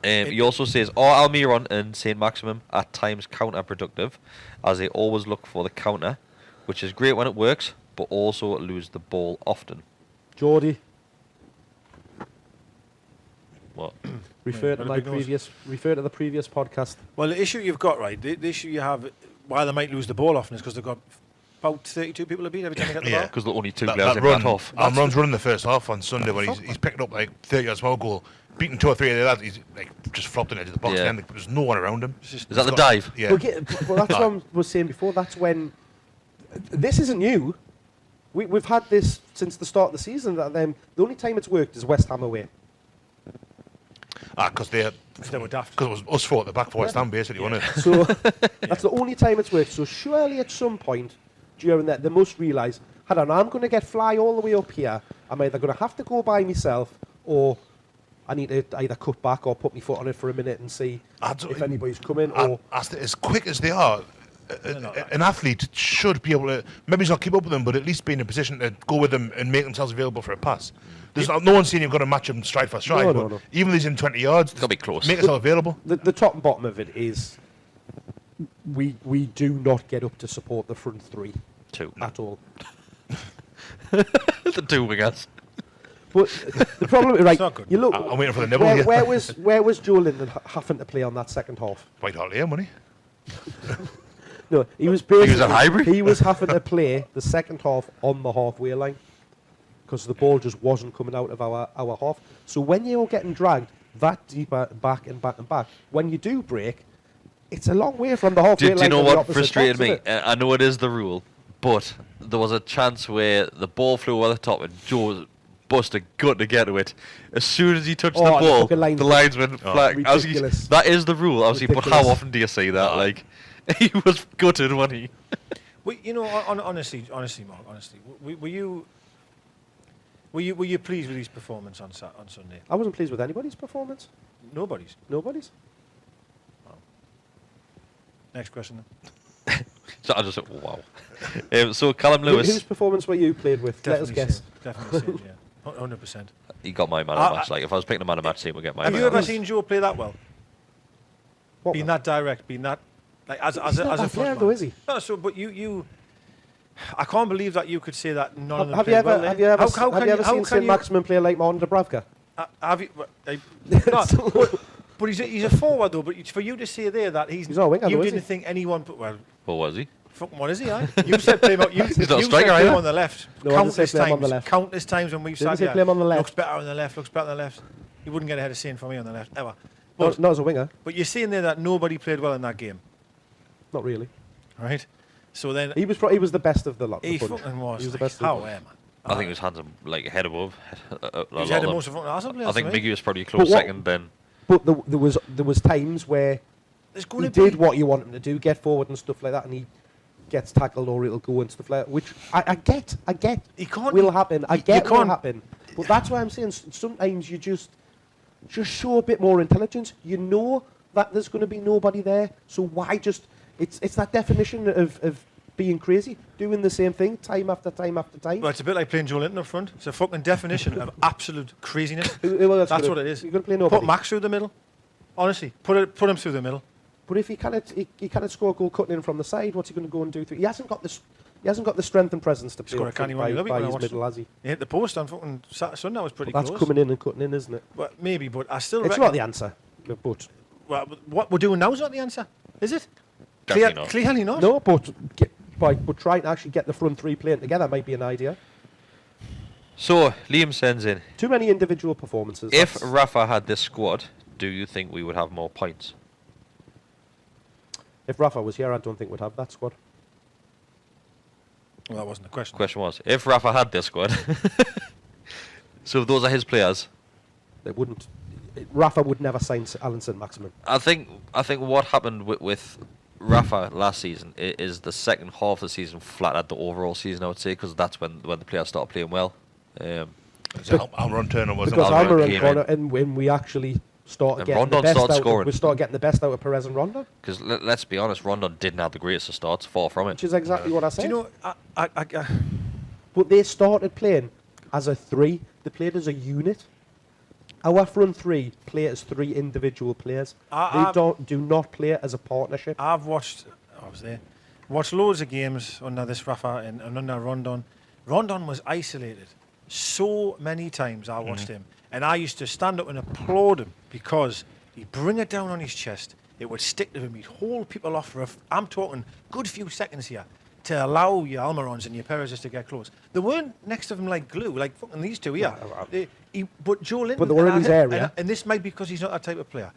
He also says, are Almiron and St. Maximum at times counterproductive, as they always look for the counter, which is great when it works, but also lose the ball often. Geordie, What? refer Yeah, to got a big nose. refer to the previous podcast. Well, the issue you've got, right, the issue you have, why they might lose the ball often is because they've got about 32 people to beat every time they get the Yeah. ball. Because the only two That, players that in run, that half. Almiron's running the first half on Sunday when he's picked up like 30 yards more goal, beating 2 or 3 of the lads. He's like just flopped in edge of the box Yeah. again. There's no one around him. It's just- Is that the He's got- dive? Yeah. Well, that's what I was saying before. That's when this isn't new. We've had this since the start of the season. That the only time it's worked is West Ham away. Because They were daft. it was us four at the back for West Ham basically, wasn't it? So that's the only time it's worked. So surely at some point during that, they must realise, hold on, I'm going to get fly all the way up here. I'm either going to have to go by myself, or I need to either cut back or put my foot on it for a minute and see I don't- if anybody's coming. And Or as quick as they are, an athlete should be able to, maybe he's not keep up with them, but at least be in a position to go with them and make themselves available for a pass. There's no one saying you've got to match them stride for stride, No, but no, no. even if he's in 20 yards, Gotta be close. make yourself available. the top and bottom of it is we do not get up to support the front three Two. at all. The two wingers. But the problem is, right, not good. you look, I'm waiting for the nibble. where was Joe Linden having to play on that second half? White Hart Lane, wasn't No, he was was basically at Highbury? he was having to play the second half on the halfway line because the ball just wasn't coming out of our half. So when you're getting dragged that deeper back and back and back, when you do break, it's a long way from the halfway Do line. you know to the what opposite frustrated box, me? isn't it? I know it is the rule, but there was a chance where the ball flew over the top and Joe busted gut to get to it. As soon as he touched Oh, the and the ball, fucking linesman. the linesman flagged. Ridiculous. That is the rule, obviously, but how Ridiculous. often do you see that? Like, he was gutted when he... Well, you know, honestly, Mark, honestly, were you pleased with his performance on Sunday? I wasn't pleased with anybody's performance. Nobody's. Nobody's. Next question then. So I just thought, wow. So Callum Lewis, Whose performance were you played with? Let us guess. Definitely Saint, yeah. 100%. he got my man of the match. Like if I was picking a man of the match team, we'd get my Have man you of the ever match. seen Joe play that well? What Being one? that direct, being that like as He's a not that player front though, man. is he? No, so but you I can't believe that you could say that none of them Have you played ever well there. have you ever How have can you ever how seen can St you- Maximin play like Martin Dubravka? Have you? But he's a forward though. But for you to say there that he's He's not a winger you though, is didn't he? think anyone. Well, What was he? fucking what is he? You said play him out. You He's not a said striker play him either. on the left. No, I didn't say Countless play him on times. the left. Countless times when we've Didn't sat say here. play him on the left. Looks better on the left. Looks better on the left. He wouldn't get ahead of Saint for me on the left ever. No, But not as a winger. but you're saying there that nobody played well in that game, Not really. right? So then He was the best of the lot. he the bunch. fucking was. He was the like, best. Of how the bunch. man? I think he was handsome, like head above. He's had the most of fucking Arsenal players. I think to me. Miggy was probably a close what- second. Then But there was times where There's going he to be did what you want him to do, get forward and stuff like that, and he gets tackled or it'll go and stuff like that, which I get. He can't- will happen. I you get will can't- happen. But that's why I'm saying sometimes you just show a bit more intelligence. You know that there's going to be nobody there, so why just? It's that definition of being crazy, doing the same thing time after time after time. Well, it's a bit like playing Joe Linton up front. It's a fucking definition of absolute craziness. Who else That's gonna- what it is. You're going to play nobody. Put Max through the middle. Honestly, put him through the middle. But if he cannot score a goal cutting in from the side, what's he going to go and do? He hasn't got the strength and presence to play Scored a up front canny one the other week by when I his watched middle, him. has he? He hit the post on fucking Sunday. That was pretty But that's close. coming in and cutting in, isn't it? But maybe, but I still It's reckon. not the answer. But Well, what we're doing now is not the answer, is it? Definitely not. Clearly not. no, but trying to actually get the front three playing together might be an idea. so Liam sends in: Too many individual performances. if that's- Rafa had this squad, do you think we would have more points? if Rafa was here, I don't think we'd have that squad. Well, that wasn't the question. Question was, if Rafa had this squad, so if those are his players, They wouldn't. Rafa would never sign Alan St. Maximin. I think what happened with Rafa last season is the second half of the season flattered the overall season, I would say, because that's when the players started playing well. Almiron Turner wasn't Because Almiron Almiron came corner, in. and when we actually started And getting the Rondon best started out, scoring. we started getting the best out of Perez and Rondon, Because let's be honest, Rondon didn't have the greatest of starts, far from which it. is exactly what I Do said. you know? But they started playing as a three. They played as a unit. Our front three play as three individual players. They do not play as a partnership. I've watched. I was there. Watched loads of games under this Rafa and under Rondon. Rondon was isolated so many times. I watched him, and I used to stand up and applaud him because he'd bring it down on his chest. It would stick to him. He'd hold people off for I'm talking good few seconds here to allow your Almirons and your Perez's to get close. They weren't next to him like glue, like fucking these two here. But Joe Linton. But they were in his area. And this might be because he's not that type of player.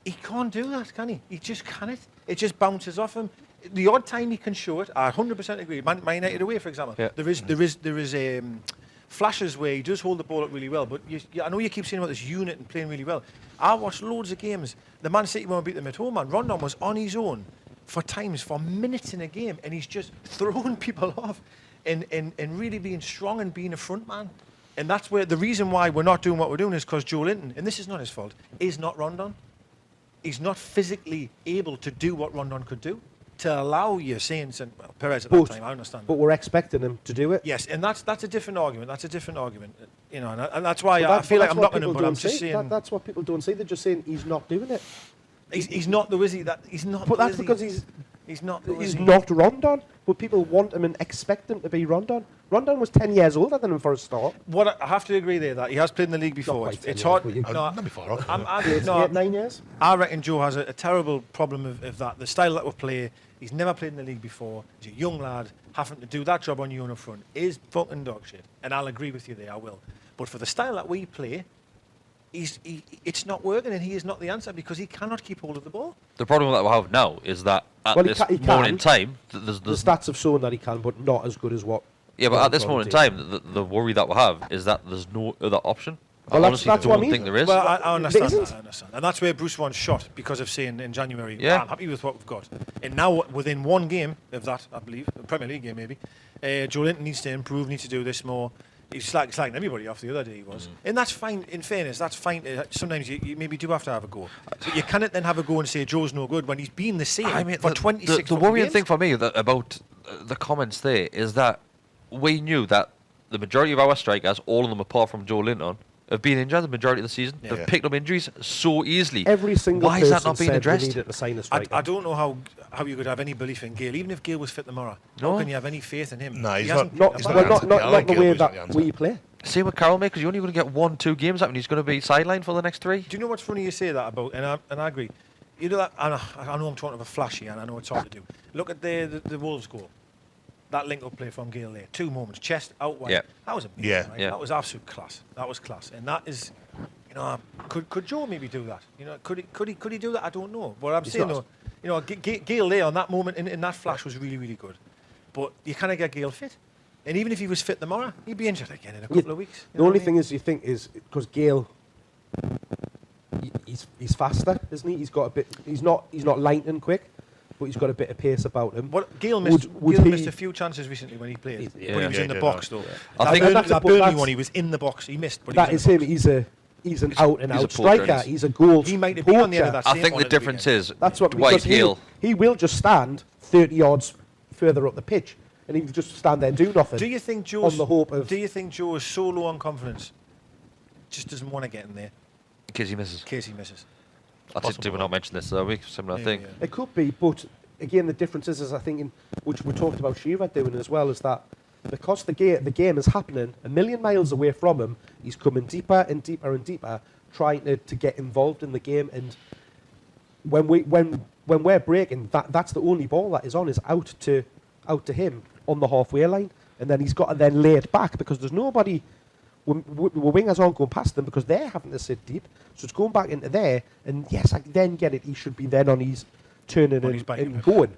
He can't do that, can he? He just can't. It just bounces off him. The odd time he can show it, I 100% agree. Man United away, for example, Yeah. there is flashes where he does hold the ball up really well. But I know you keep saying about this unit and playing really well. I watched loads of games. The Man City one beat them at home, man. Rondon was on his own for minutes in a game, and he's just throwing people off and really being strong and being a front man. And that's where the reason why we're not doing what we're doing is because Joe Linton, and this is not his fault, is not Rondon. He's not physically able to do what Rondon could do to allow your Saints and Perez at that time. I understand. But we're expecting him to do it. Yes, and that's a different argument. That's a different argument. You know, and that's why But I feel like that's I'm what knocking him, people but I'm don't just see. saying That's what people don't see. They're just saying he's not doing it. he's not the Wizzy. He's not. But the that's Wizzy. because he's not. The he's Wizzy. not Rondon. But people want him and expect him to be Rondon. Rondon was 10 years older than him for a start. What I have to agree there that he has played in the league before. quite It's 10 years, hard. but you- No, Not before, okay. no, 9 years. I reckon Joe has a terrible problem of that. The style that we play, he's never played in the league before. He's a young lad having to do that job on you on the front is fucking dog shit. And I'll agree with you there, I will. But for the style that we play, it's not working, and he is not the answer because he cannot keep hold of the ball. The problem that we have now is that at Well, he this ca- he moment in can. time, The there's stats have shown that he can, but not as good as what. yeah, but at this Rondon moment in did. time, the worry that we have is that there's no other option. Well, I that's honestly what I don't mean. think there is. Well, I understand isn't. that. I understand. And that's where Bruce wants shot because of saying in January, Yeah. I'm happy with what we've got. And now, within one game of that, I believe, a Premier League game maybe, Joe Linton needs to improve, needs to do this more. He's slagging everybody off the other day, he was. And that's fine, in fairness, that's fine. Sometimes you maybe do have to have a go. But you cannot then have a go and say Joe's no good when he's been the same for 26 The worrying games. thing for me about the comments there is that we knew that the majority of our strikers, all of them apart from Joe Linton, have been injured the majority of the season. Yeah. They've picked up injuries so easily. Every single Why is person that not being said addressed? they needed to sign a striker. I don't know how you could have any belief in Gale, even if Gale was fit tomorrow. No. How can you have any faith in him? No, he's He hasn't not- picked he's up not a the ball. answer. I like the Gale, way but he's not the that answer. we play. Same with Carroll, mate, because you're only going to get 1-2 games out and he's going to be sidelined for the next 3. Do you know what's funny you say that about? And I agree. You know that, and I know I'm talking about flashy, and I know it's hard to do. Look at the Wolves goal. That link-up play from Gale there. 2 moments, chest out wide. Yeah. That was amazing. Yeah. Right? Yeah. That was absolute class. That was class, and that is, you know, could Joe maybe do that? You know, could he do that? I don't know. But I'm He's saying not. though, you know, Gale there on that moment in that flash was really, really good. But you kind of get Gale fit, and even if he was fit tomorrow, he'd be injured again in a couple of weeks. The only thing is, you think is because Gale, he's faster, isn't he? He's got a bit. He's not lightning quick, but he's got a bit of pace about him. What Gale missed, Would Gale he- missed a few chances recently when he played. Yeah. When he was Yeah, in the he did, box, no. though. I think- that's- that but Burnley that's- one, he was in the box. He missed, but That he is was in him. the box. He's an out and he's a out poacher, striker. isn't he? He's a goal. He might have been on the end of poacher. that. I same think one the at the difference weekend. is That's what Dwight because Gale. he will just stand 30 yards further up the pitch, and he can just stand there and do nothing. Do you think Joe's on the hope of? Do you think Joe is so low on confidence, just doesn't want to get in there in case he misses. in case he misses? I just did we not mention this the week? Similar Yeah, thing. yeah. It could be, but again, the difference is I think, which we talked about Shiva doing as well, is that because the game is happening a million miles away from him, he's coming deeper and deeper and deeper, trying to get involved in the game. And when we're breaking, that's the only ball that is on is out to him on the halfway line, and then he's got to then lay it back because there's nobody. Wingers aren't going past them because they're having to sit deep, so it's going back into there. And yes, I then get it. He should be then on his turning On his bike. and going.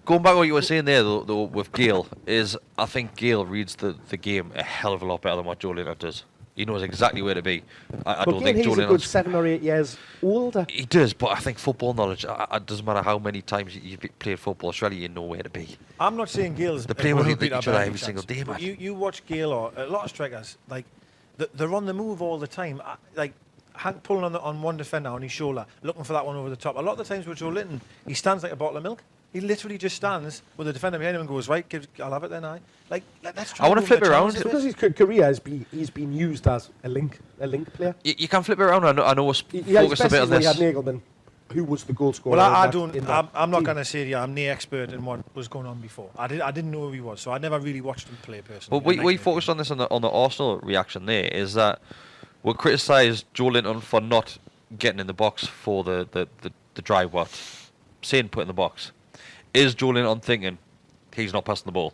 Going back to what you were saying there, though with Gale, is I think Gale reads the game a hell of a lot better than what Joe Linton does. He knows exactly where to be. I But don't again, think Joe he's a good Linton... 7 or 8 years older. He does, but I think football knowledge, it doesn't matter how many times you've played football, surely you know where to be. I'm not saying Gale's They're playing with a each other every single day, but man. you watch Gale or a lot of strikers, like they're on the move all the time. Like pulling on one defender on his shoulder, looking for that one over the top. A lot of the times with Joe Linton, he stands like a bottle of milk. He literally just stands with the defender behind him and goes, right, I'll have it then, Like, let's try I wanna and flip move it the around. challenges Because a bit. his career he's been used as a link player. You can flip it around. I know we're Yeah, focused a bit on especially when this. he had Nagelman, who was the goal scorer. Well, I'm I'm not going to say to you, I'm no expert in what was going on before. I didn't know who he was, so I never really watched him play personally. But we focused on this on the Arsenal reaction there, is that we criticised Joe Linton for not getting in the box for the drive what Sane put in the box. Is Joe Linton thinking he's not passing the ball?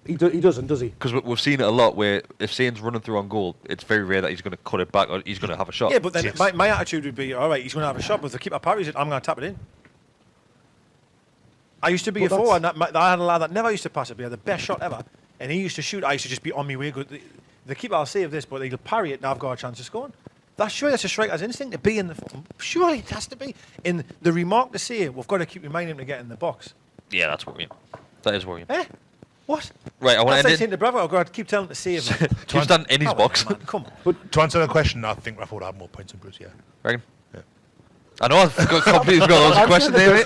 He doesn't, does he? Because we've seen it a lot where if Sane's running through on goal, it's very rare that he's going to cut it back or he's going to have a shot. Yeah, but then Yes. my attitude would be, all right, he's going to have a shot, but if the keeper parries it, I'm going to tap it in. I used to be But a forward, and I had a lad that never used to pass it, but he had the best shot ever, and he used to shoot. I used to just be on my way. Good. The keeper will save this, but he'll parry it, and I've got a chance of scoring. That's a striker's instinct to be in the. Surely it has to be. In the remark to say, we've got to keep reminding him to get in the box. Yeah, that's worrying. That is worrying. Eh? What? Right, I want That's to like end saying to Bravo, I've got to keep telling him to save him. He's done in his Come on, box. man, come on. But to answer the question, I think Rafa would have more points than Bruce, yeah. Reckon? Yeah. I know I've completely forgot those question there, mate.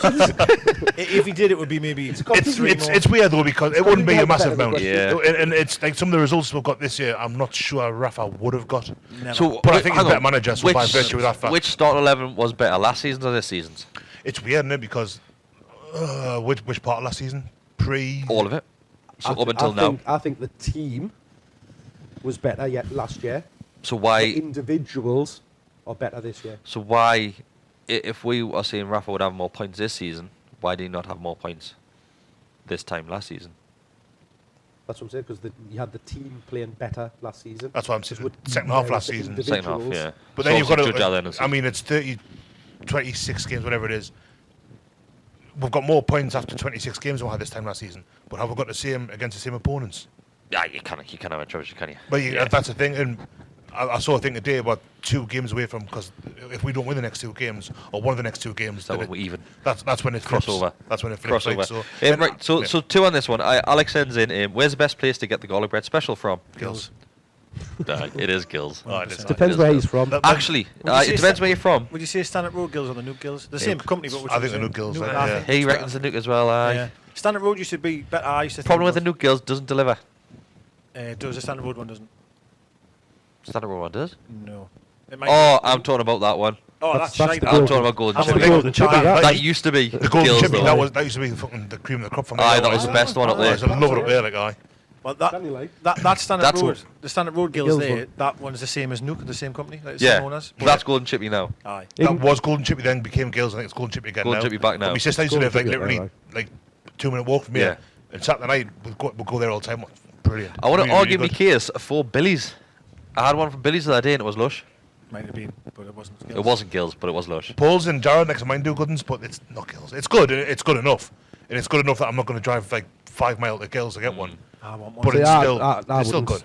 If he did, it would be maybe It's three more. it's weird though because it wouldn't be a massive amount. Yeah. And it's like some of the results we've got this year, I'm not sure Rafa would have got. Never. So, But I think he's hang a better on. manager, so by virtue of that fact. Which start 11 was better, last season's or this season's? It's weird, isn't it? Because which part of last season? All of it. So up until now. I think the team was better yet last year. So The why? individuals are better this year. So why, if we are saying Rafa would have more points this season, why did he not have more points this time last season? That's what I'm saying, because you had the team playing better last season. That's what I'm Just saying. with Second half various last season. Second half, individuals. yeah. But So then you've got obviously judge that to. then and I see. mean, it's 26 games, whatever it is. We've got more points after 26 games than we had this time last season. But have we got the same against the same opponents? Yeah, you can't have a choice, can you? But Yeah. that's the thing. And I saw a thing today about 2 games away from, because if we don't win the next 2 games or one of the next 2 games, that we're even. That's when it flips. Crossover. That's when it flips. Crossover. Like, so, So 2 on this one. Alex sends in. Where's the best place to get the garlic bread special from? Gills. It is Gills. Oh, it is. Depends where he's from. Actually, it depends where you're from. Would you say Standard Road Gills or the Nuke Gills? The same company, but which I think was the it? Nuke Gills. Nuke, Yeah. I think He it's reckons the better. Nuke as well. Aye. Yeah. Standard Road used to be better. I used to Problem with think the Nuke Gills doesn't deliver. does the Standard Road one doesn't? Standard Road one does. No. It might Oh, be- I'm talking about that one. Oh, That's that's shite. the I'm golden- talking about golden That's chippy. the golden Chippy, chippy. that. That used to be The golden Gills, chippy, though. that used to be the fucking the cream of the crop for me. Aye, that was the best one up I there. used to love it up there, like aye. Well, Can you like? that's Standard That's Road. what- The Standard Road Gills Gills there, one. that one's the same as Nuke, the same company, like the Yeah, same owners. that's golden chippy now. Aye. That was golden chippy, then became Gills. I think it's golden chippy again Golden now. chippy back now. But my sister used to live like Golden chippy, literally like 2-minute walk from Yeah. here. And Saturday night we'd go there all the time. Brilliant. I want to Really, argue really my good. case for Billy's. I had one from Billy's the other day and it was lush. Might have been, but it wasn't. Gills. It wasn't Gills, but it was lush. Paul's and Jared next to mine do good ones, but it's not Gills. It's good. It's good enough, and it's good enough that I'm not going to drive like 5 miles to Gills to get one. I want one. But it's still good.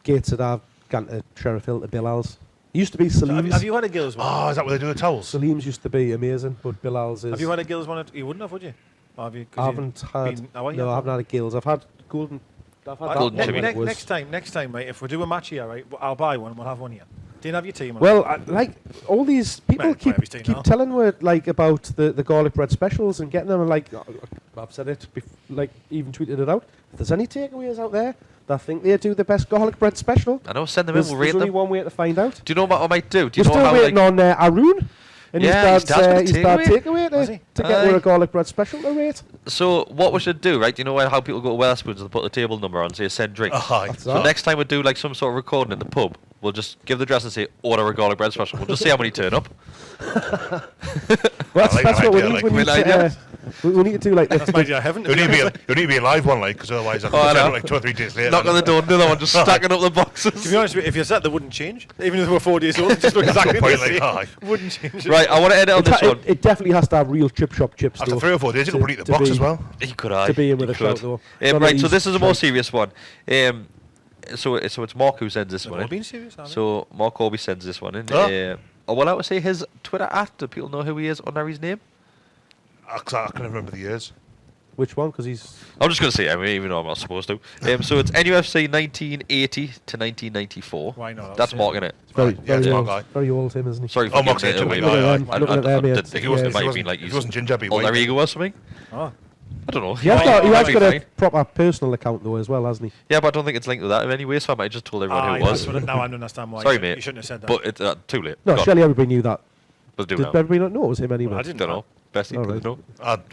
Gates that I've gone to Sheriff Hill to Bilal's. It used to be Salim's. Have you had a Gills one? Oh, is that where they do the towels? Salim's used to be amazing, but Bilal's is. Have you had a Gills one? You wouldn't have, would you? Or have you? 'Cause I you haven't had. been- oh, you No, I haven't? haven't had a Gills. I've had golden. I've had that Golden one chippy. when it was- Next time, mate. If we do a match here, right, I'll buy one and we'll have one here. Do you have your team? Well, like all these people Well, keep might be now. telling me like about the garlic bread specials and getting them. And like I've said it, like even tweeted it out. If there's any takeaways out there that think they do the best garlic bread special, I know, send them in, there's we'll rate only them. one way to find out. Do you know what I might do? Do you We're know still how waiting like, on Arun and Yeah, his his dad's got a dad's dad takeaway. takeaway Has he? to get with Aye. a garlic bread special to rate. So what we should do, right? You know how people go to Wetherspoons and put the table number on, say send drinks. Aye. That's So that. next time we do like some sort of recording in the pub, we'll just give the address and say order a garlic bread special. We'll just see how many turn up. Well, that's, like that's that what we idea, need. like, We need good to, idea. we need to do like That's my idea of heaven. It would need to be a live one, like, because otherwise I Oh, could I send know. it like 2 or 3 days later. Knock on the door, another one, just stacking up the To boxes. be honest with you, if you're set, they wouldn't change. Even if they were 4 days old, just look That's exactly the the point, same. like, aye. Wouldn't change. Right, I want to end it on this one. it definitely has to have real chip shop chips. After though, 3 or 4 days, you can to- put it in the to box be- as well. He could, aye. to be in with He a shout could. though. None of Right, so these this is a more shite- serious one. So it's Mark who sends this They've one all in. been serious, haven't they? So Mark Corby sends this one in. Oh. I'm allowed to say his Twitter @ do people know who he is under his name? I can't remember the years. Which one? Because he's I'm just going to say it, even though I'm not supposed to. So it's NUFC 1980 to 1994. Why not? That's Mark, innit? very, Right, yeah, it's very, Mark old, Guy. very old him, isn't he? Sorry for Oh, giving Mark's it into away. it, but aye, I- aye. I Looking at them, didn't yeah. think Yeah, it if might he have been like If he wasn't ginger, I'd be alter white. ego or something. Oh. I don't know. He has got might be a fine. proper personal account though as well, hasn't he? Yeah, but I don't think it's linked to that in any way, so I might have just told everyone Aye, who it was. that's what now I understand why. Sorry, you mate. shouldn't have said that. But it's too late. No, Go. surely everybody knew that. We'll do Did now. everybody not know it was him anyway? Well, I didn't Don't know. Bestie, All does right. know?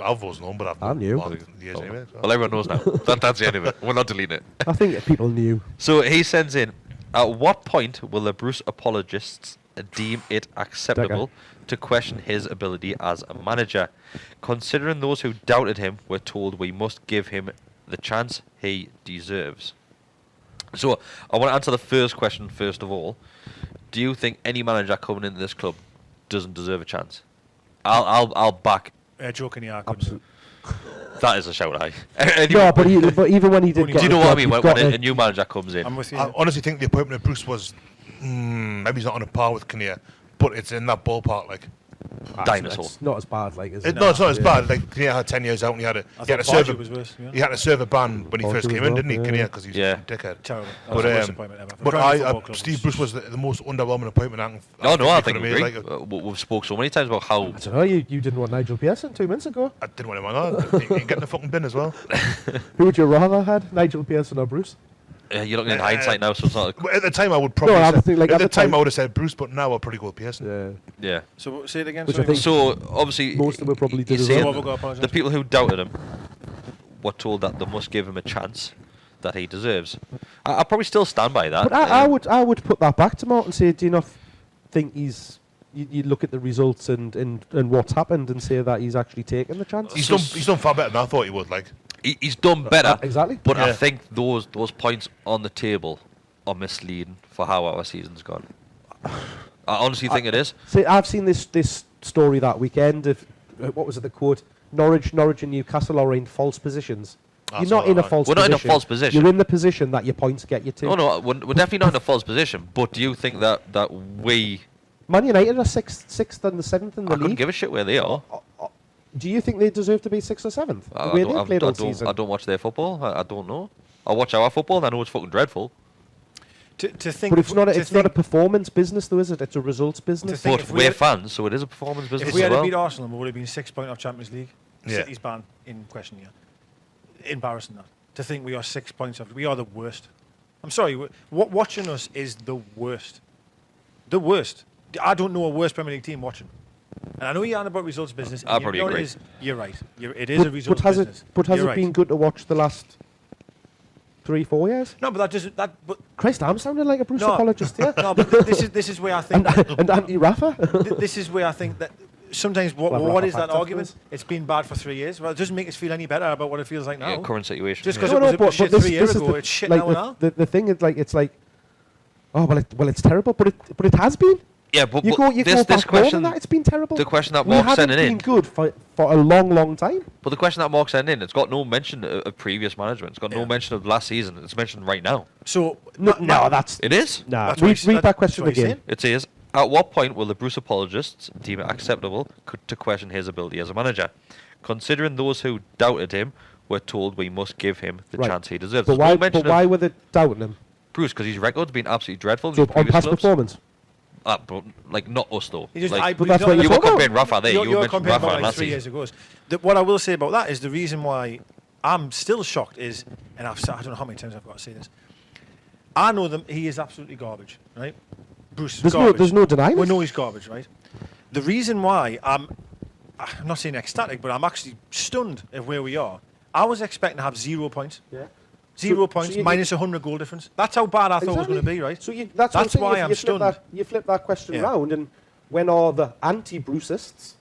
I've always known, but I've I known knew. all the years anyway. so. Well, everyone knows now. That's the end of it. We're not deleting it. I think people knew. So he sends in, at what point will the Bruce apologists deem it acceptable to question his ability as a manager? Considering those who doubted him were told we must give him the chance he deserves. So I want to answer the first question first of all. Do you think any manager coming into this club doesn't deserve a chance? I'll back. Joking, yeah, I couldn't. Absolutely. That is a shout, aye. No, but even when he did, Do get Do you the know what I job, mean? you've When got a to- new manager comes in, I'm with you. I honestly think the appointment of Bruce was maybe he's not on a par with Kinnear, but it's in that ballpark. Like, dinosaur. It's not as bad, like is it? no, it's not as Yeah. bad. Like Kinnear had 10 years out, and he had I to thought serve Bargy was worse. he had to serve a ban when he Bargy first was came in, well, didn't he? yeah. Kinnear, because he's Yeah. a dickhead. Terrible. That But, was the worst appointment ever. For But Premier Football Club, Steve it's Bruce was the most underwhelming appointment. No, no, I think think he we could agree. have made. Like, We've spoke so many times about how I don't know. You didn't want Nigel Pearson 2 minutes ago. I didn't want him on. He can get in the fucking bin as well. Who would you rather had, Nigel Pearson or Bruce? you're looking in hindsight now, so it's not. But at the time, I would probably. I say, think, like, at at the the time, time- I would have said Bruce, but now I'll probably go with Pearson. Yeah. Yeah. So say it again. Which I sorry. think- So obviously, Most of them probably did he's as saying well. So what we've got to apologise the people who doubted him were told that they must give him a chance that he deserves. I'll probably still stand by that. But I would put that back to Mark and say, do you not think he's? You look at the results and what's happened and say that he's actually taken the chance. He's done far better than I thought he would. Like, He's done better. Exactly. But I Yeah. think those points on the table are misleading for how our season's gone. I honestly think it is. See, I've seen this story that weekend of what was it? The quote: Norwich and Newcastle are in false positions. You're not in a false We're position. not in a false position. You're in the position that your points get you to. No, we're definitely not in a false position. But do you think that we... Man United are sixth and the 7th in the I couldn't league. give a shit where they are. Do you think they deserve to be 6th or 7th? The way they played all season. I don't watch their football. I don't know. I watch our football and I know it's fucking dreadful. To think, But it's not a performance business, though, is it? It's a results business. think But if we we're had- fans, so it is a performance business If we as had well. beat Arsenal, we would have been 6 points off Champions League. Yeah. City's ban in question here. Embarrassing that. To think we are 6 points off. We are the worst. I'm sorry. Watching us is the worst. The worst. I don't know a worse Premier League team watching. And I know you're on about results business. I and probably you know agree. You're right. It is a results business. But has You're it right. been good to watch the last 3-4 years? No, but that doesn't. But Christ, I'm sounding like a Bruce No. apologist here. no, but this is where I think. and anti-Rafa. This is where I think that sometimes Well, what Rafa is that packed argument? afterwards. It's been bad for 3 years. Well, it doesn't make us feel any better about what it feels like now. Yeah, current situation. Just yeah. because it was shit 3 years is ago, it's shit like now and now. the thing is like it's like, oh well, it's terrible, but it has been. Yeah, but You go this back more than question, that, it's been terrible. the question that we Mark's haven't sending been in, good for a long time. but the question that Mark's sending in, it's got no mention of previous management. It's got no Yeah. mention of last season. It's mentioned right now. So No, that's It is. nah. That's what Read he's- that that's question what he's again. saying. It says, at what point will the Bruce apologists deem it acceptable to question his ability as a manager? Considering those who doubted him were told we must give him the Right. chance he deserves. But There's no why? mention But why of were they doubting him? Bruce, because his record's been absolutely dreadful. in So his on previous past clubs. performance. But like not us though. He just, Like, But that's what you you're were talking comparing Rafa there. You You're mentioned comparing Rafa about and like last 3 season. years ago. What I will say about that is the reason why I'm still shocked is, and I don't know how many times I've got to say this. I know that he is absolutely garbage, right? Bruce is garbage. There's no denying We it. know he's garbage, right? The reason why I'm not saying ecstatic, but I'm actually stunned at where we are. I was expecting to have 0 points. Yeah. 0 So points, you- minus 100 goal difference. That's how bad I thought it was going to Exactly. be, right? So that's what I'm saying. why If I'm you flip stunned. you flip that question Yeah. round, and when are the anti-Brucists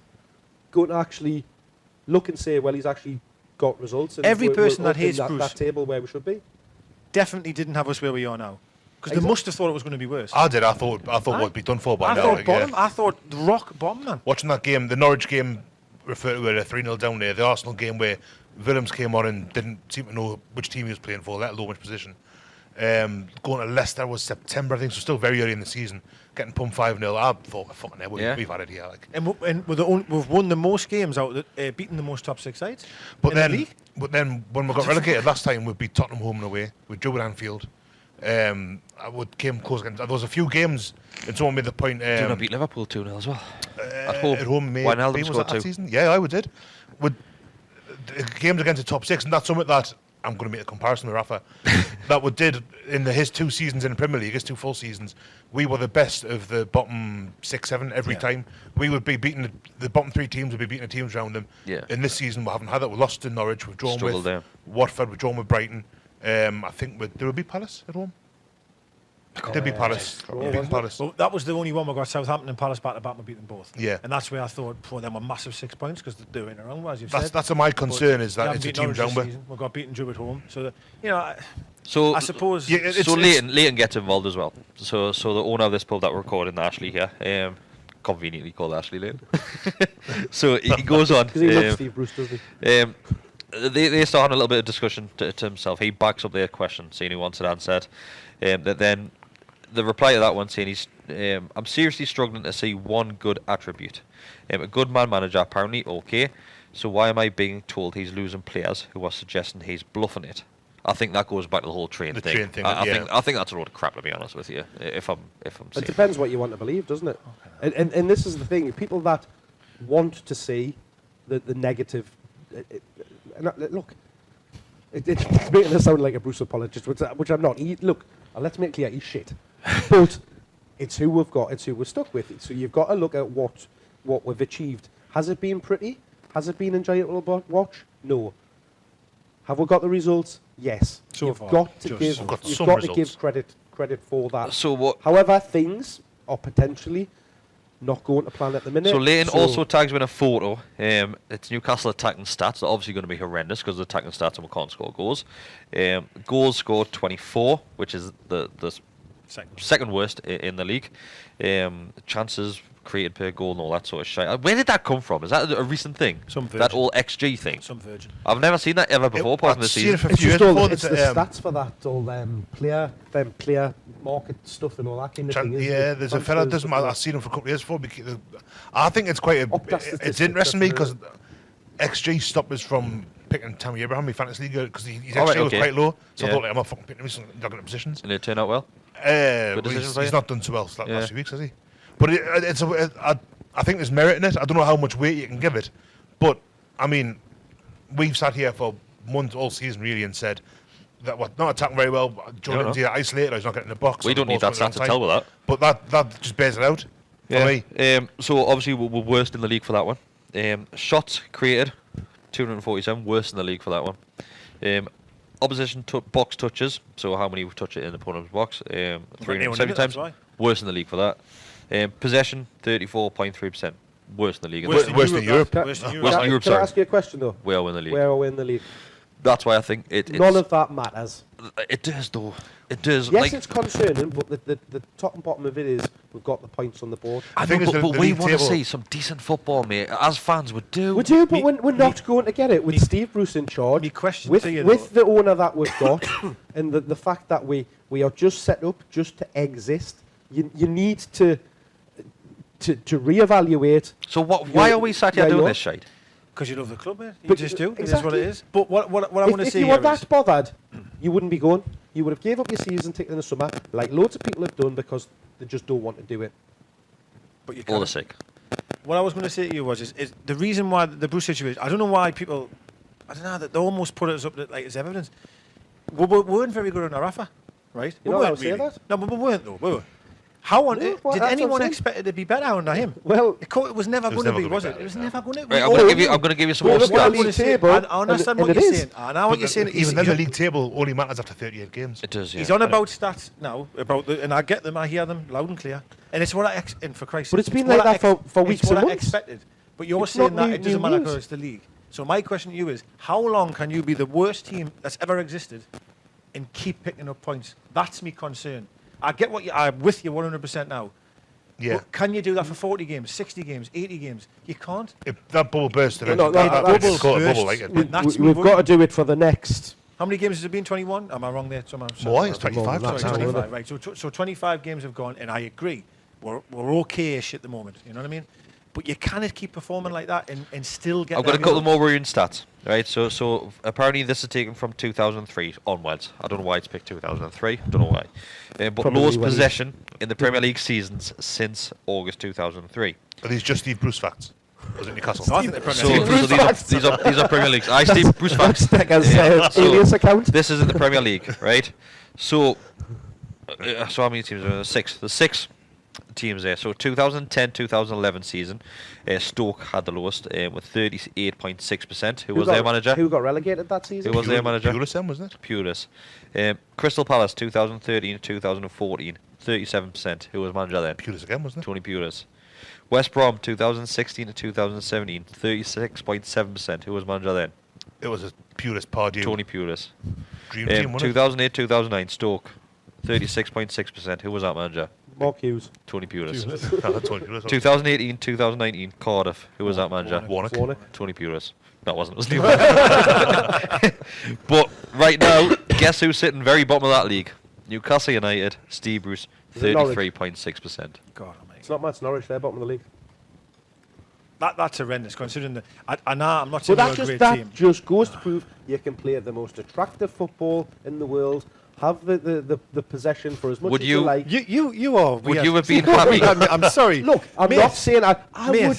going to actually look and say, well, he's actually got results? And Every we're person that up in hates that Bruce- table where we should be. Definitely didn't have us where we are now. Because they Exactly. must have thought it was going to be worse. I did. I thought we'd be done for by I now. thought like, bottom. yeah. I thought rock bottom, man. Watching that game, the Norwich game, referred to it a 3-0 down there. The Arsenal game where Willems came on and didn't seem to know which team he was playing for, let alone which position. Going to Leicester was September, I think, so still very early in the season. Getting pumped 5-0. I thought, fucking hell, Yeah. we've had it here. Like. And we've won the most games out, beaten the most top 6 sides. But in the then, league. when we got relegated last time, we beat Tottenham home and away. We drew at Anfield. I came close against. There was a few games, and someone made the point. Did not beat Liverpool 2-0 as well. At home. At home, maybe Wijnaldum was scored that 2. season? Yeah, I did. With games against the top 6, and that's something that I'm going to make a comparison with Rafa. That we did in his 2 seasons in the Premier League, his 2 full seasons. We were the best of the bottom 6, 7 every Yeah. time. We would be beating the bottom 3 teams. Would be beating the teams around them. Yeah. In this season, we haven't had that. We lost to Norwich. We've drawn Struggled with there. Watford. We've drawn with Brighton. I think did we beat Palace at home? Did beat Palace. draw, We wasn't beat it? Palace. Well, that was the only one we got Southampton and Palace back to back. We beat them both. Yeah. And that's where I thought, for them, a massive 6 points because they're doing their own, as you've That's said. my concern is We that haven't it's a beaten team Norwich down this with. season. We got beaten Drew at home. So, So I suppose. Yeah, it's- so Leighton gets involved as well. So the owner of this pub that we're recording, Ashley here, conveniently called Ashley Leighton. So he goes on. Because he loves Steve Bruce, doesn't he? They start having a little bit of discussion to himself. He backs up their question, saying he wants it answered. That then the reply to that one saying I'm seriously struggling to see one good attribute. A good manager apparently okay. So why am I being told he's losing players who are suggesting he's bluffing it? I think that goes back to the whole train The thing. train thing, I yeah. think that's a load of crap, to be honest with you. If I'm It saying. depends what you want to believe, doesn't it? And this is the thing: people that want to see the negative. Look, it's making us sound like a Bruce apologist, which I'm not. Look, let's make clear, he's shit. But it's who we've got. It's who we're stuck with. So you've got to look at what we've achieved. Has it been pretty? Has it been enjoyable to watch? No. Have we got the results? Yes. So you've far, got to just give. so got You've some got to results. give credit for that. So what? However, things are potentially not going to plan at the minute. So Leighton also tags me in a photo. It's Newcastle attacking stats. They're obviously going to be horrendous because the attacking stats and we can't score goals. Goals scored 24, which is the second worst in the league. Chances created per goal and all that sort of shit. Where did that come from? Is that a recent thing? Some virgin. That all XG thing? Some virgin. I've never seen that ever before. Apart from I've this seen it season. for a few years It's before. the stats for that, all player market stuff and all that kind of thing. isn't Yeah, it? there's a fella. Transfers, I've seen him for a couple of years before. I think it's quite. It's interesting to me because XG stopped us from picking Tammy Abraham in fantasy league because his XG was quite low. So I thought, I'm not fucking picking him. He's not getting positions. And it turned out well. He's not done so well the last few weeks, has he? But I think there's merit in it. I don't know how much weight you can give it, but I mean, we've sat here for months, all season really, and said that we're not attacking very well. Jordan's either isolated or he's not getting in the box. We don't need that stat to tell with that. But that just bears it out for me. So obviously we're worst in the league for that one. Shots created, 247, worst in the league for that one. Opposition box touches, so how many we touch it in the opponent's box, 370 times, worst in the league for that. Possession, 34.3%, worst in the league. Worst in Europe. Worst in Worst in Europe, Can I sorry. ask you a question though? Where are we in the league? Where are we in the league? That's why I think it's None of that matters. It does though. It does. Yes, like, it's concerning, but the top and bottom of it is we've got the points on the board. I think know, it's but the we league want to table. see some decent football, mate. As fans would do. We do, but we're not going to get it with Steve Bruce in charge. Me question with to you, with the owner that we've got, and the fact that we are just set up just to exist. You need to reevaluate. So why are we sat here doing this shite? Because you love the club, mate. You But just do. It is exactly. what it is. But what I want to If say you were here is, that bothered, you wouldn't be going. You would have gave up your season ticket in the summer, like loads of people have done, because they just don't want to do it. but you All can't. the sick. What I was going to say to you is the reason why the Bruce situation. I don't know why people. I don't know that they almost put us up like as evidence. We weren't very good on our offer, right? You're we not allowed weren't to say really. that. No, but we weren't though. We were. How on No, earth well, did that's what anyone I'm saying. expect it to be better under him? Well, It was never going to never be, gonna was be it? better, It was no. never going to. Right, I'm going to give you some Well, more look at the stats. league table, I understand and what it you're is. saying. I know what you're saying. Even then, the league table only matters after 38 games. It does, yeah. He's on about stats now, and I get them, I hear them loud and clear. And it's what and for Christ's sake. But it's been what like I that for weeks it's what and I months. expected. But you're It's saying not that it doesn't new matter news. because it's the league. So my question to you is, how long can you be the worst team that's ever existed and keep picking up points? That's my concern. I get what I'm with you 100% now. Yeah. But can you do that for 40 games, 60 games, 80 games? You can't. If that bubble bursts, No, eventually, that that's bubble called a bursts. bubble like it. We- that's me We've worry. got to do it for the next. How many games has it been? 21? Am I wrong there? Why? It's 25 Sorry, Sorry, now. 25, right. So 25 games have gone, and I agree. We're okay-ish at the moment. You know what I mean? But you cannot keep performing like that and still get. I've got a the couple more results. worrying stats, right? So apparently this is taken from 2003 onwards. I don't know why it's picked 2003. I don't know why. But Probably lowest when he- possession in the Premier League seasons since August 2003. Are these just Steve Bruce facts? Was it Newcastle? No, I think the Premier So, League- these are Premier Leagues. I Steve Bruce facts. Deca's So- alias account. This is in the Premier League, right? So how many teams are there? Six. There's 6 teams there. So 2010-2011 season, Stoke had the lowest with 38.6%. Who was their manager? Who got relegated that season? Who was their manager? Pulis then, wasn't it? Pulis. Crystal Palace 2013-2014, 37%. Who was manager then? Pulis again, wasn't it? Tony Pulis. West Brom 2016-2017, 36.7%. Who was manager then? It was a Pulis Pardew. Tony Pulis. Dream team, wasn't it? 2008-2009, Stoke, 36.6%. Who was that manager? Mark Hughes. Tony Pulis. No, that's Tony Pulis. 2018-2019, Cardiff. Who was that manager? Warnock. Warnock. Tony Pulis. That wasn't. It was But right now, guess who's sitting very bottom of that league? Newcastle United, Steve Bruce, Is it Norwich? 33.6%. God almighty. It's not much. Norwich, they're bottom of the league. That's horrendous considering that. I'm not But saying that we're a just great that team. just goes to prove you can play the most attractive football in the world. Have the possession for as much Would as you- like. You are. Would you have been happy? I'm sorry. Look, I'm Mate, not saying I mate, would.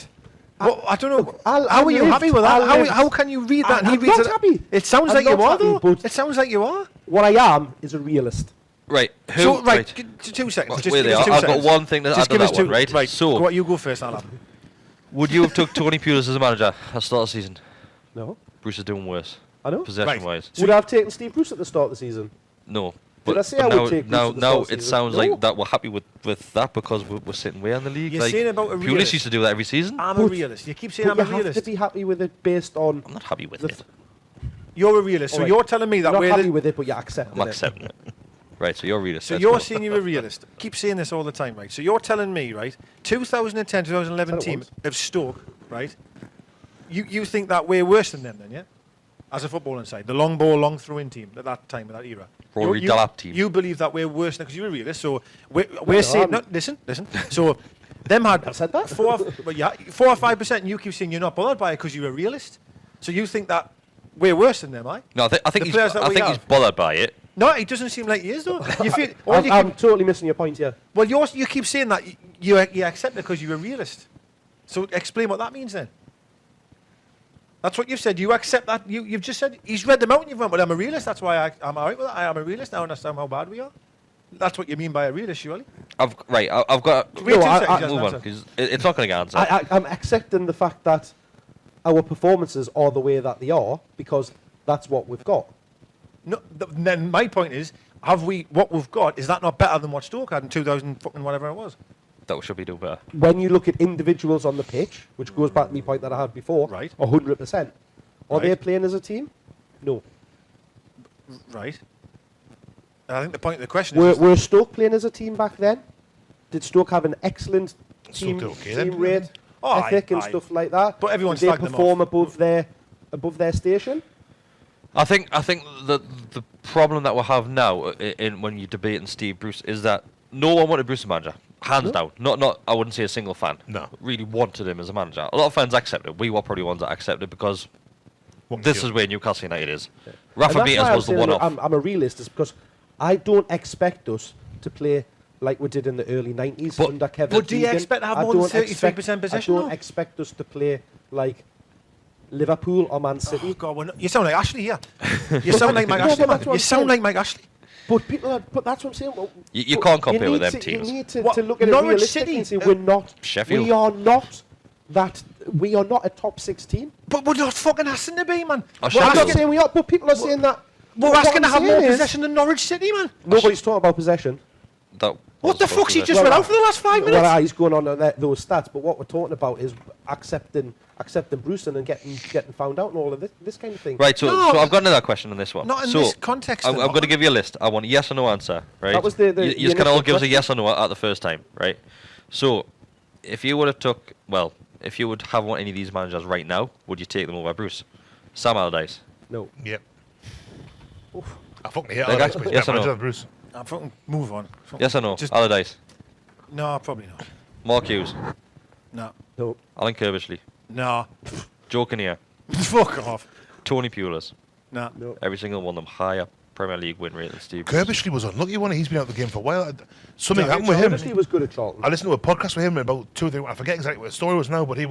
Well, I don't know. Look, I'll how are you live, happy with that? I'll How, live. how can you read that? and he I'm reads not it. happy. It sounds I'm like you not are, happy, though. but- It sounds like you are. What I am is a realist. Right. Who? So, right, 2 seconds. Well, Just wait give there, us 2 I've got seconds. one thing to Just add to give us that 2. one, right? Right. So- go on, you go first, Alan. Would you have took Tony Pulis as a manager at the start of the season? No, Bruce is doing worse, I know. possession-wise. Would I have taken Steve Bruce at the start of the season? No. Did I say I would take Bruce now, at the now start of the it season? sounds No. like that we're happy with that because we're sitting way in the league. You're like, saying about a Pulis realist. used to do that every season. I'm a But- realist. You keep saying But I'm a you have to realist. be happy with it based on. I'm not happy with the it. You're a realist. So Alright. you're telling me that You're not we're happy the, with it, but you're accepting I'm it. accepting it. Right, so you're a realist. So let's you're go. saying you're a realist. Keep saying this all the time, right? So you're telling me, right, 2010, 2011 That's what it team was. of Stoke, right? You think that we're worse than them then, yeah? As a footballing side, the long ball, long throw-in team at that time, at that era. Rory Delap team. You believe that we're worse than because you're a realist. So we're saying, no, listen. So them had I've said that. 4 or 5%, and you keep saying you're not bothered by it because you're a realist. So you think that we're worse than them, I? No, I think The players that we he's have. bothered by it. No, it doesn't seem like he is though. You feel, I'm totally missing your point here. well, you keep saying that you accept it because you're a realist. So explain what that means then. That's what you've said. You accept that. You've just said he's read them out and you've went, well, I'm a realist. That's why I'm all right with that. I am a realist. Now I understand how bad we are. That's what you mean by a realist, surely. I've got. Wait 2 I- seconds, I- just Move on, answer. because it's not going to get answered. I'm accepting the fact that our performances are the way that they are because that's what we've got. No, then my point is, have we what we've got? Is that not better than what Stoke had in 2000 fucking whatever it was? That we should be doing better. When you look at individuals on the pitch, which goes back to my point that I had before, Right. 100%. Are they Right. playing as a team? No. Right. And I think the point of the question is, Were Stoke playing as a team back then? Did Stoke have an excellent team, did okay then. team rate, Oh, ethic and aye. stuff like that? But everyone did they slagged them perform off. above their station? I think the problem that we have now in when you're debating Steve Bruce is that no one wanted Bruce as manager, hands down. Not I wouldn't say a single fan. No. Really wanted him as a manager. A lot of fans accepted. We were probably ones that accepted because What this you- is where Newcastle United is. And Rafa that's Benitez why was the I'm saying one-off. I'm a realist, is because I don't expect us to play like we did in the early 90s But- under Kevin but do you Keegan. expect to have I more than don't 33% possession, I don't though? expect us to play like Liverpool or Man City. oh God, you sound like Ashley here. You sound like Mike No, Ashley, but man. that's what You I'm sound saying. like Mike Ashley. But that's what I'm saying. Well, You but can't compare need with them to- teams. You need to What, look at it Norwich realistically City? and say we're not. Sheffield. We are not that. We are not a top 6 team. But we're not fucking asking to be, man. Oh, We're Sheffield. I'm not asking, saying we are, but people are saying that. we're What asking to I'm have more saying is possession than Norwich City, man. Nobody's talking about possession. That What was the supposed fuck's to he be. just read out for the last 5 minutes? Well, he's going on those stats, but what we're talking about is accepting Bruce and getting found out and all of this kind of thing. Right, so No, I've got another question on this one. not in so this context, I'm though. going to give you a list. I want a yes or no answer, right? That was the you just can all initial give us a question. yes or no at the first time, right? So, if you would have if you would have any of these managers right now, would you take them over Bruce? Sam Allardyce. No. Yep. Oof. I fucking hate Deka? Allardyce, but he's Yes better or no? manager than Bruce. I'm fucking move on. Yes or no? Just- Allardyce. No, probably not. Mark Hughes. No. No. Alan Kirbishley. No. Joe Kinnear. Fuck off. Tony Pulis. No. No. Every single one of them higher Premier League win rate than Steve. Kirbishley was unlucky one. He's been out of the game for a while. Something Yeah, happened with him. Obviously, he was good at Charlton. I listened to a podcast with him about 2 or 3. I forget exactly what the story was now, but he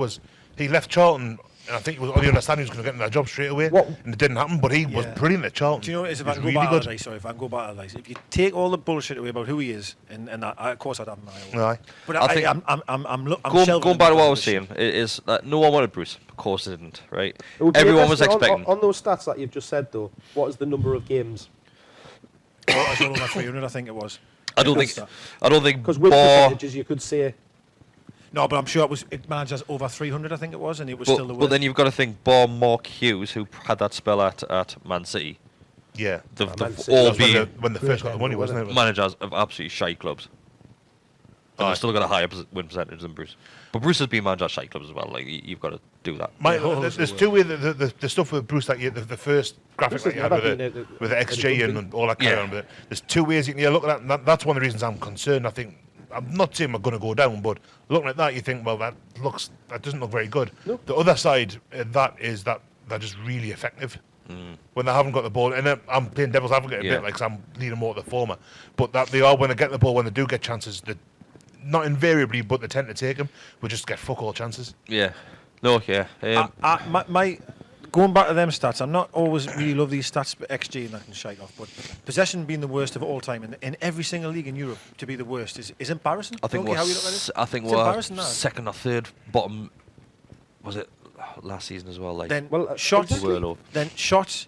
left Charlton, and I think he was on the understanding he was going to get that job straight away, What- and it didn't happen. But he was Yeah. brilliant at Charlton. Do you know what it is? If He I was can go really back to good. Allardyce, sorry, if I can go back to Allardyce, if you take all the bullshit away about who he is, and that, of course I'd have him my own. Aye. But I think- I'm Going shelving back to him what I was because saying, it is that no one wanted Bruce. Of course they didn't, right? It would be Everyone was interesting expecting. on those stats that you've just said, though. What is the number of games? it was all over 300, I think it was. I don't think Because with Bar- percentages, you could say No, but I'm sure it managed as over 300, I think it was, and it was still the but worst. then you've got to think bar Mark Hughes, who had that spell at Man City. Yeah. They've Man City. all That's been when they first got the money, wasn't it? managers of absolutely shite clubs. And Aye. they've still got a higher win percentage than Bruce. But Bruce has been manager of shite clubs as well. Like you've got to do that. There's two ways. The stuff with Bruce, like the first graphic Bruce that you has had never with been the, with the XG good and all that kind Yeah. of on. There's 2 ways you can look at that. And that's one of the reasons I'm concerned. I think I'm not saying we're going to go down, but looking at that, you think, well, that doesn't look very good. No. The other side of that is that they're just really effective. When they haven't got the ball, and I'm playing devil's advocate a Yeah. bit, like 'cause I'm leaning more to the former, but that they are when they get the ball, when they do get chances, that not invariably, but they tend to take them. We just get fuck all chances. Yeah. No, yeah. my going back to them stats, I'm not always really love these stats, but XG and that can shite off. But possession being the worst of all time in every single league in Europe to be the worst is embarrassing. I think Don't care how you look at it. It's we're embarrassing, that. second or third bottom. Was it last season as well? Like Then Well, shots. exactly. Were low. Then shots.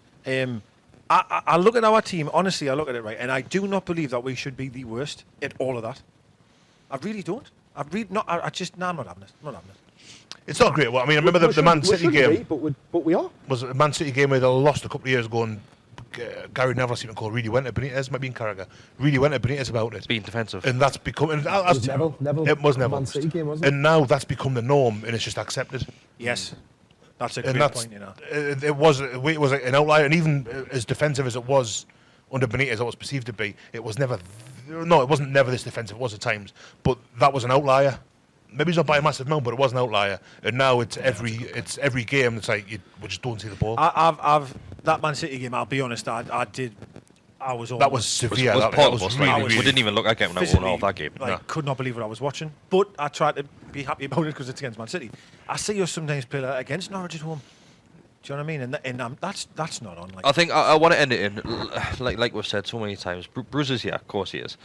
I look at our team. Honestly, I look at it right, and I do not believe that we should be the worst at all of that. I really don't. I'm not having it. I'm not having it. It's not great. Well, I mean, I remember the Man City game. but we are. Was it the Man City game where they lost a couple of years ago and Gary Neville seemed to call really went to Benitez, might be in Carragher, really went to Benitez about it. Being defensive. And that's become... And Was Neville? It was Neville. Man City game, wasn't it? And now that's become the norm, and it's just accepted. Yes. That's a And great point, you know. It was an outlier, and even as defensive as it was under Benitez, it was perceived to be, it was never... No, it wasn't never this defensive, it was at times. But that was an outlier. Maybe it's not by a massive amount, but it was an outlier. And now it's every game. It's like we just don't see the ball. I've that Man City game. I'll be honest. I was. That was severe. Was that Paul was was really, like, really. we didn't even look at it when I won off that game. Could not believe what I was watching. But I tried to be happy about it because it's against Man City. I see us sometimes play like against Norwich at home. Do you know what I mean? And that's not on. Like, I think I want to end it in like we've said so many times. Bruce is here, of course he is,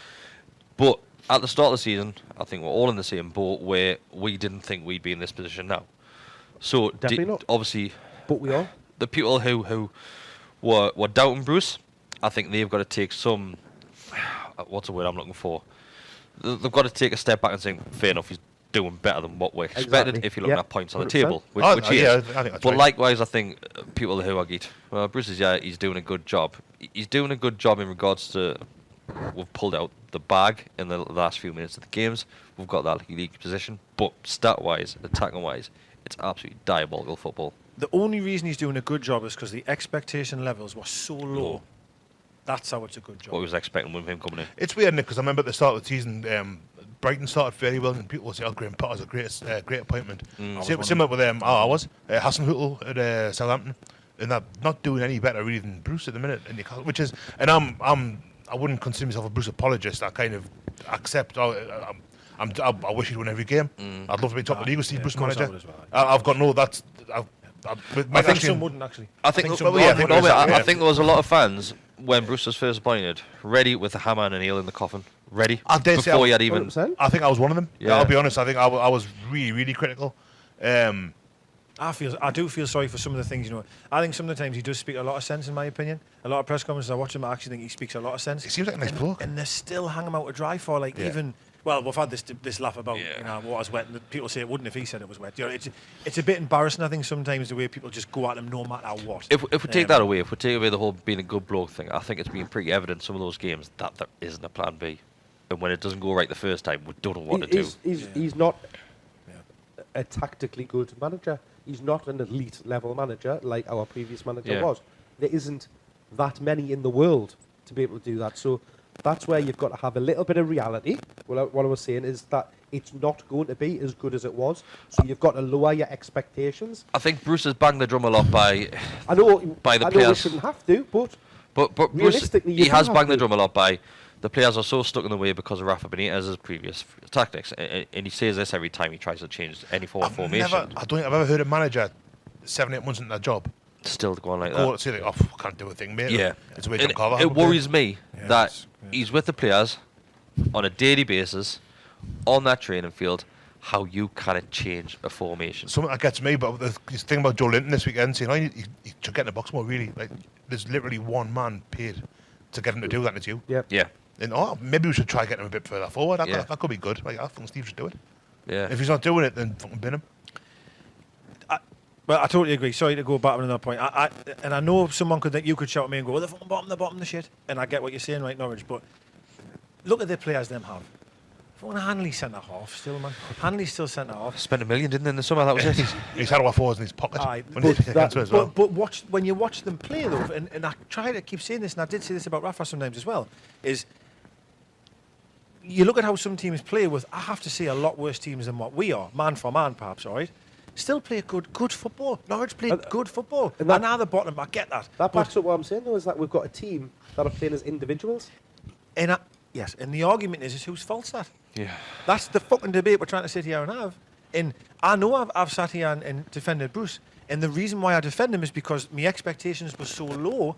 but at the start of the season, I think we're all in the same boat where we didn't think we'd be in this position now. So Definitely not. Obviously, But we are. the people who were doubting Bruce, I think they've got to take some. What's the word I'm looking for? They've got to take a step back and say, fair enough, he's doing better than what we expected. Exactly. If you're looking Yeah, at points on the 100%. table, which he yeah, is. I think that's But right. likewise, I think people who are geeked, well, Bruce is he's doing a good job. He's doing a good job in regards to we've pulled out the bag in the last few minutes of the games. We've got that league position, but stat-wise, attacking-wise, it's absolutely diabolical football. the only reason he's doing a good job is because the expectation levels were so low. That's how it's a good job. What we was expecting with him coming in. It's weird, Nick, because I remember at the start of the season, Brighton started very well, and people would say, "Oh, Graham Potter's a great appointment." Similar with Hasenhüttl at Southampton, and they're not doing any better really than Bruce at the minute. Which is, and I wouldn't consider myself a Bruce apologist. I kind of accept. I wish he'd win every game. I'd love to be top of the league with Steve Bruce of course I manager. would as well. I've got no. That's. I think some wouldn't actually. I think some yeah, would. I think there was a lot of fans when Bruce was first appointed, ready with the hammer and a nail in the coffin, ready I dare say before he had even. 100%. I think I was one of them. Yeah. I'll be honest. I think I was really, really critical. I do feel sorry for some of the things, you know. I think some of the times he does speak a lot of sense, in my opinion. A lot of press conferences I watch him, I actually think he speaks a lot of sense. He seems like a nice bloke. And they're still hanging him out to dry for, like, even... Well, we've had this laugh about, you know, water's wet, and people say it wouldn't if he said it was wet. You know, it's a bit embarrassing, I think, sometimes the way people just go at him no matter what. If we take that away, if we take away the whole being a good bloke thing, I think it's been pretty evident some of those games that there isn't a plan B. And when it doesn't go right the first time, we don't know what to do. He's not a tactically good manager. He's not an elite level manager like our previous manager was. There isn't that many in the world to be able to do that. So that's where you've got to have a little bit of reality. Well, what I was saying is that it's not going to be as good as it was. So you've got to lower your expectations. I think Bruce has banged the drum a lot by the I know we players. shouldn't have to, but But Bruce, realistically, you he do has have banged the to. drum a lot by the players are so stuck in the way because of Rafa Benitez's previous tactics, and he says this every time he tries to change any form of formation. I don't think I've ever heard a manager 7-8 months into their job Still going like go that. say like, "Oh, I can't do a thing, mate." Yeah, it's a way And John Carver. it worries me Yeah, that it's- he's with the players on a daily basis on that training field. How you kind of change a formation? Something that gets me, but the thing about Joe Linton this weekend, saying, "Oh, you should get in the box more." Really, like there's literally one man paid to get him to do that, and it's you. yeah. Yeah, And maybe we should try getting him a bit further forward. Yeah. That could be good. Like I think Steve should do it. yeah. If he's not doing it, then fucking bin him. Well, I totally agree. Sorry to go back on another point. And I know someone could think you could shout at me and go, well, the fucking bottom, the shit. And I get what you're saying, right, Norwich. But look at the players them have. Fucking Hanley centre half still, man. Hanley's still centre half. Spent $1 million, didn't he, in the summer? That was it. He's had our forwards in his pocket Aye, when but he's taken that- to as well. But when you watch them play, though, and I try to keep saying this, and I did say this about Rafa sometimes as well, is you look at how some teams play with, I have to say, a lot worse teams than what we are, man for man, perhaps, all right? Still play good football. Norwich played good football. and And that- now the bottom, I get that. That But- backs up what I'm saying, though, is that we've got a team that are playing as individuals. And yes, and the argument is whose fault's that? Yeah. That's the fucking debate we're trying to sit here and have. And I know I've sat here and defended Bruce, and the reason why I defend him is because my expectations were so low.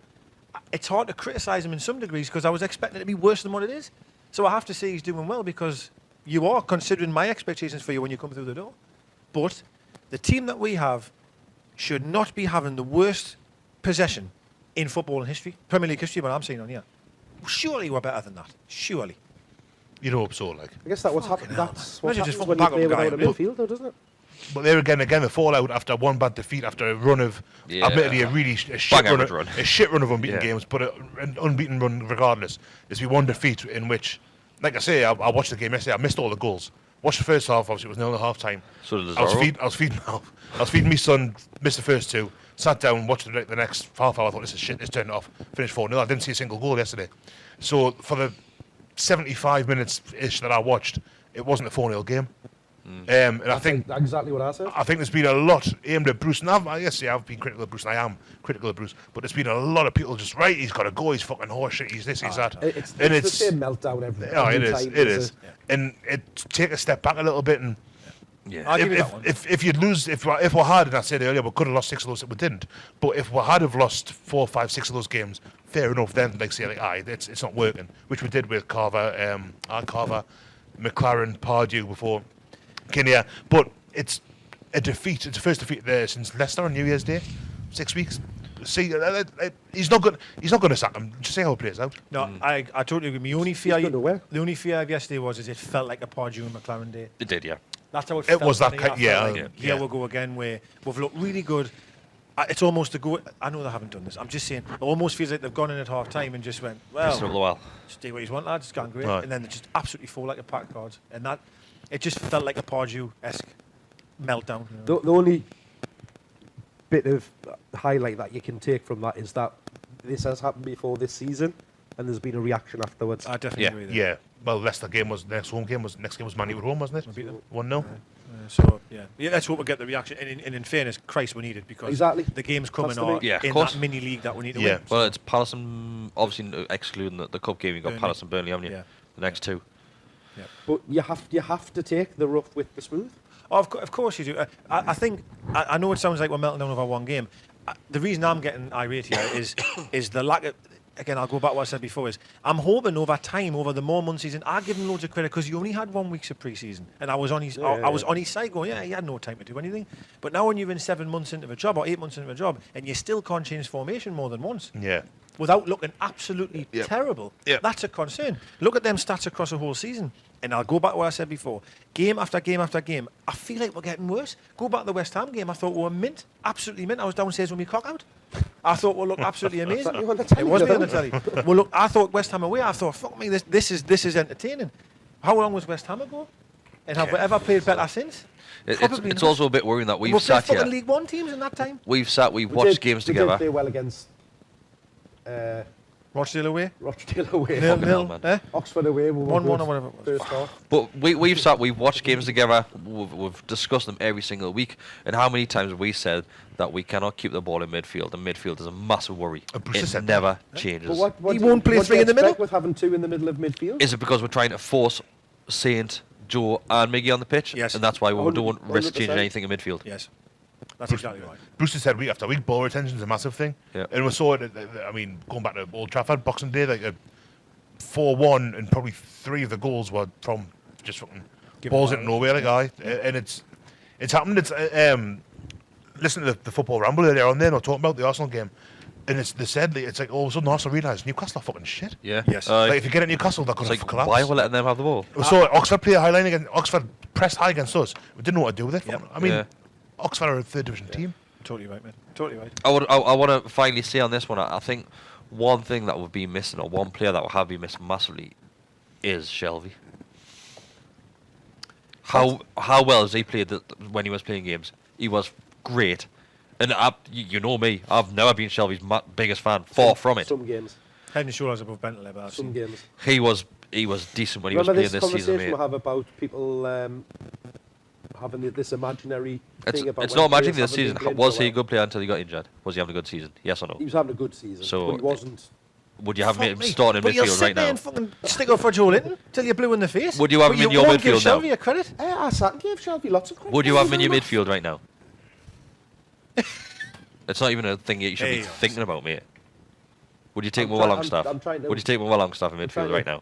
It's hard to criticise him in some degrees because I was expecting it to be worse than what it is. So I have to say he's doing well because you are considering my expectations for you when you come through the door. But the team that we have should not be having the worst possession in football history, Premier League history, what I'm seeing on here. Surely we're better than that. Surely. You'd hope so, like. I guess that what's Fucking happened. hell, That's man. what Imagine just happens when fucking you back play up a without a guy, midfield, though, doesn't it? But there again, the fallout after one bad defeat, after a run of, admittedly, a shit run of unbeaten games, but an unbeaten run regardless. There's been one defeat in which, like I say, I watched the game yesterday. I missed all the goals. Watched the first half. Obviously, it was 0 at half time. So did I was feeding my son. Missed the first two. Sat down, watched the next half hour. I thought, this is shit. Let's turn it off. Finished 4-0. I didn't see a single goal yesterday. So for the 75 minutes ish that I watched, it wasn't a 4-0 game. And I think exactly what I said. I think there's been a lot aimed at Bruce, and I've been critical of Bruce, and I am critical of Bruce, but there's been a lot of people just he's got to go, he's fucking horseshit, he's this, he's that. It's the same meltdown every time. It is. And take a step back a little bit, and if you'd lose, if we had, and I said earlier, we could have lost 6 of those, we didn't, but if we had have lost 4, 5, 6 of those games, fair enough, then it's not working, which we did with Carver, McLaren, Pardew before Kinnear, but it's a defeat. It's the first defeat there since Leicester on New Year's Day, 6 weeks. See, he's not going to sack him. Just see how it plays out. No, I totally agree. The only fear I have yesterday was it felt like a Pardew and McLaren day. It did, yeah. That's how it felt. It was that kind. Here we'll go again. Where we've looked really good. It's almost a go. I know they haven't done this. I'm just saying. It almost feels like they've gone in at half time and just went, well, stay what you want, lads. It's gone great. Right. And then they just absolutely fall like a pack of cards. And that. It just felt like a Pardew-esque meltdown. You know? The only bit of highlight that you can take from that is that this has happened before this season, and there's been a reaction afterwards. I definitely agree with that. Yeah. Well, Leicester game was next game was Man U at home, wasn't it? 1-0. So let's hope we get the reaction. And in fairness, Christ, we need it because the game's coming on in that mini league that we need to win. Well, it's Palace, obviously excluding the cup game. You've got Palace and Burnley, haven't you? Yeah. The next two. Yeah. But you have to take the rough with the smooth. Oh, of course you do. I think I know it sounds like we're melting down over one game. The reason I'm getting irate here is the lack of. Again, I'll go back to what I said before. I'm hoping over time, over the more months season, I give him loads of credit because he only had 1 week of pre-season, and I was on his on his side going, he had no time to do anything. But now when you're in 7 months into a job or 8 months into a job, and you still can't change formation more than once, without looking absolutely terrible, that's a concern. Look at them stats across a whole season. And I'll go back to what I said before. Game after game after game, I feel like we're getting worse. Go back to the West Ham game. I thought we were mint. Absolutely mint. I was downstairs when we cock out. I thought we looked absolutely amazing. It was me on the telly. Well, look, I thought West Ham away. I thought, fuck me, this is entertaining. How long was West Ham ago? And have we ever played better since? It's also a bit worrying that we've sat here. Fucking League One teams in that time. We've watched games together. We did play well against Rochdale away. 0-0. Oxford away. 1-1 or whatever it was. First half. But we've watched games together. We've discussed them every single week. And how many times have we said that we cannot keep the ball in midfield? And midfield is a massive worry. It never changes. But he won't play 3 in the middle. With having 2 in the middle of midfield. Is it because we're trying to force Saint, Joe, and Miggy on the pitch? Yes. And that's why we don't risk 100%. changing anything in midfield. Yes. That's exactly right. Bruce has said week after week, ball retention is a massive thing. Yeah. And we saw it, going back to Old Trafford, Boxing Day, like 4-1, and probably 3 of the goals were from just fucking balls into nowhere, and it's happened. It's listening to the football ramble earlier on there, talking about the Arsenal game, and they said it's like all of a sudden Arsenal realised Newcastle are fucking shit. Yeah. Yes. Like if you get at Newcastle, they're going to collapse. Why are we letting them have the ball? We saw Oxford play a high line against Oxford, pressed high against us. We didn't know what to do with it. Yep. I mean, Oxford are a 3rd division team. Totally right, man. Totally right. I want to finally say on this one, I think one thing that would be missing, or one player that would have been missing massively, is Shelvey. How well has he played when he was playing games? He was great. And you know me, I've never been Shelvey's biggest fan. Far from it. Some games. Head and shoulders above Bentley, but I've Some seen. games. He was decent when he was playing this season, conversation mate. we have about people having this imaginary thing about. It's not imaginary this season. Was he a good player until he got injured? Was he having a good season? Yes or no? He was having a good season, So but he wasn't. Would you have him starting in midfield right now? And fucking stick up for Joe Linton till you're blue in the face. Would you have him in your midfield now? Give Shelvey a credit. I sat and gave Shelvey lots of credit. Would you have him in your midfield right now? It's not even a thing you should be thinking about, mate. Would you take more Longstaff? Would you take more Longstaff in midfield right now?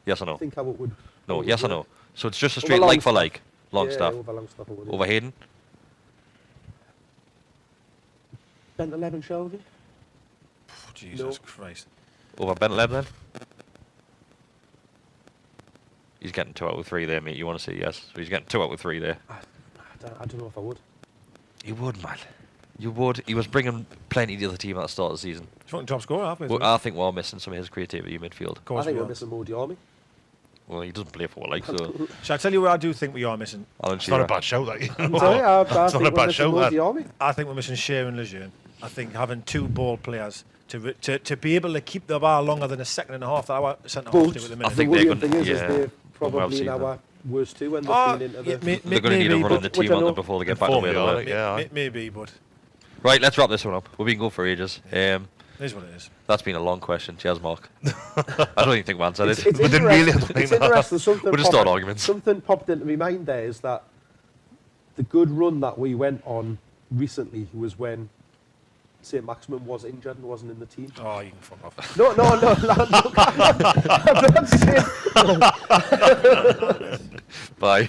Yes or no? I think I would. No, yes or no? So it's just a straight like for like. Longstaff. Yeah, over Longstaff. Over Hayden? Bent 11 Shelvey. Jesus Christ. Over Ben Leb then? He's getting 2 out of 3 there, mate. You want to say yes? So he's getting 2 out of 3 there. I I don't know if I would. You would, man. You would. He was bringing plenty to the other team at the start of the season. He's fucking top scorer, haven't Well, I think we're missing some of his creativity in midfield. I think we're missing Modi Army. Well, he doesn't play for like so. Shall I tell you what I do think we are missing? Alan It's not a Shearer. bad show, that. I It's not a bad show, Modi that. Army. I think we're missing Shearer and Lejeune. I think having two ball players to be able to keep the bar longer than a second and a half that our centre half do at the minute. I think the they're worrying gonna- thing is yeah, they're from what I've probably in seen, our worst two when they've Oh, been into yeah, the... They're going to need a run on the but- team which I on them know. before they get back to where they Formula, were. yeah. Maybe, but Right, let's wrap this one up. We've been going for ages. it is what it is. That's been a long question. Cheers, Mark. I don't even think we answered it. It's But then really, I interesting- don't think it's that- interesting. Something We'll just popped- start arguments. Something popped into my mind there is that the good run that we went on recently was when St. Maximum was injured and wasn't in the team. Oh, you can fuck off. No, I'm not saying... Bye.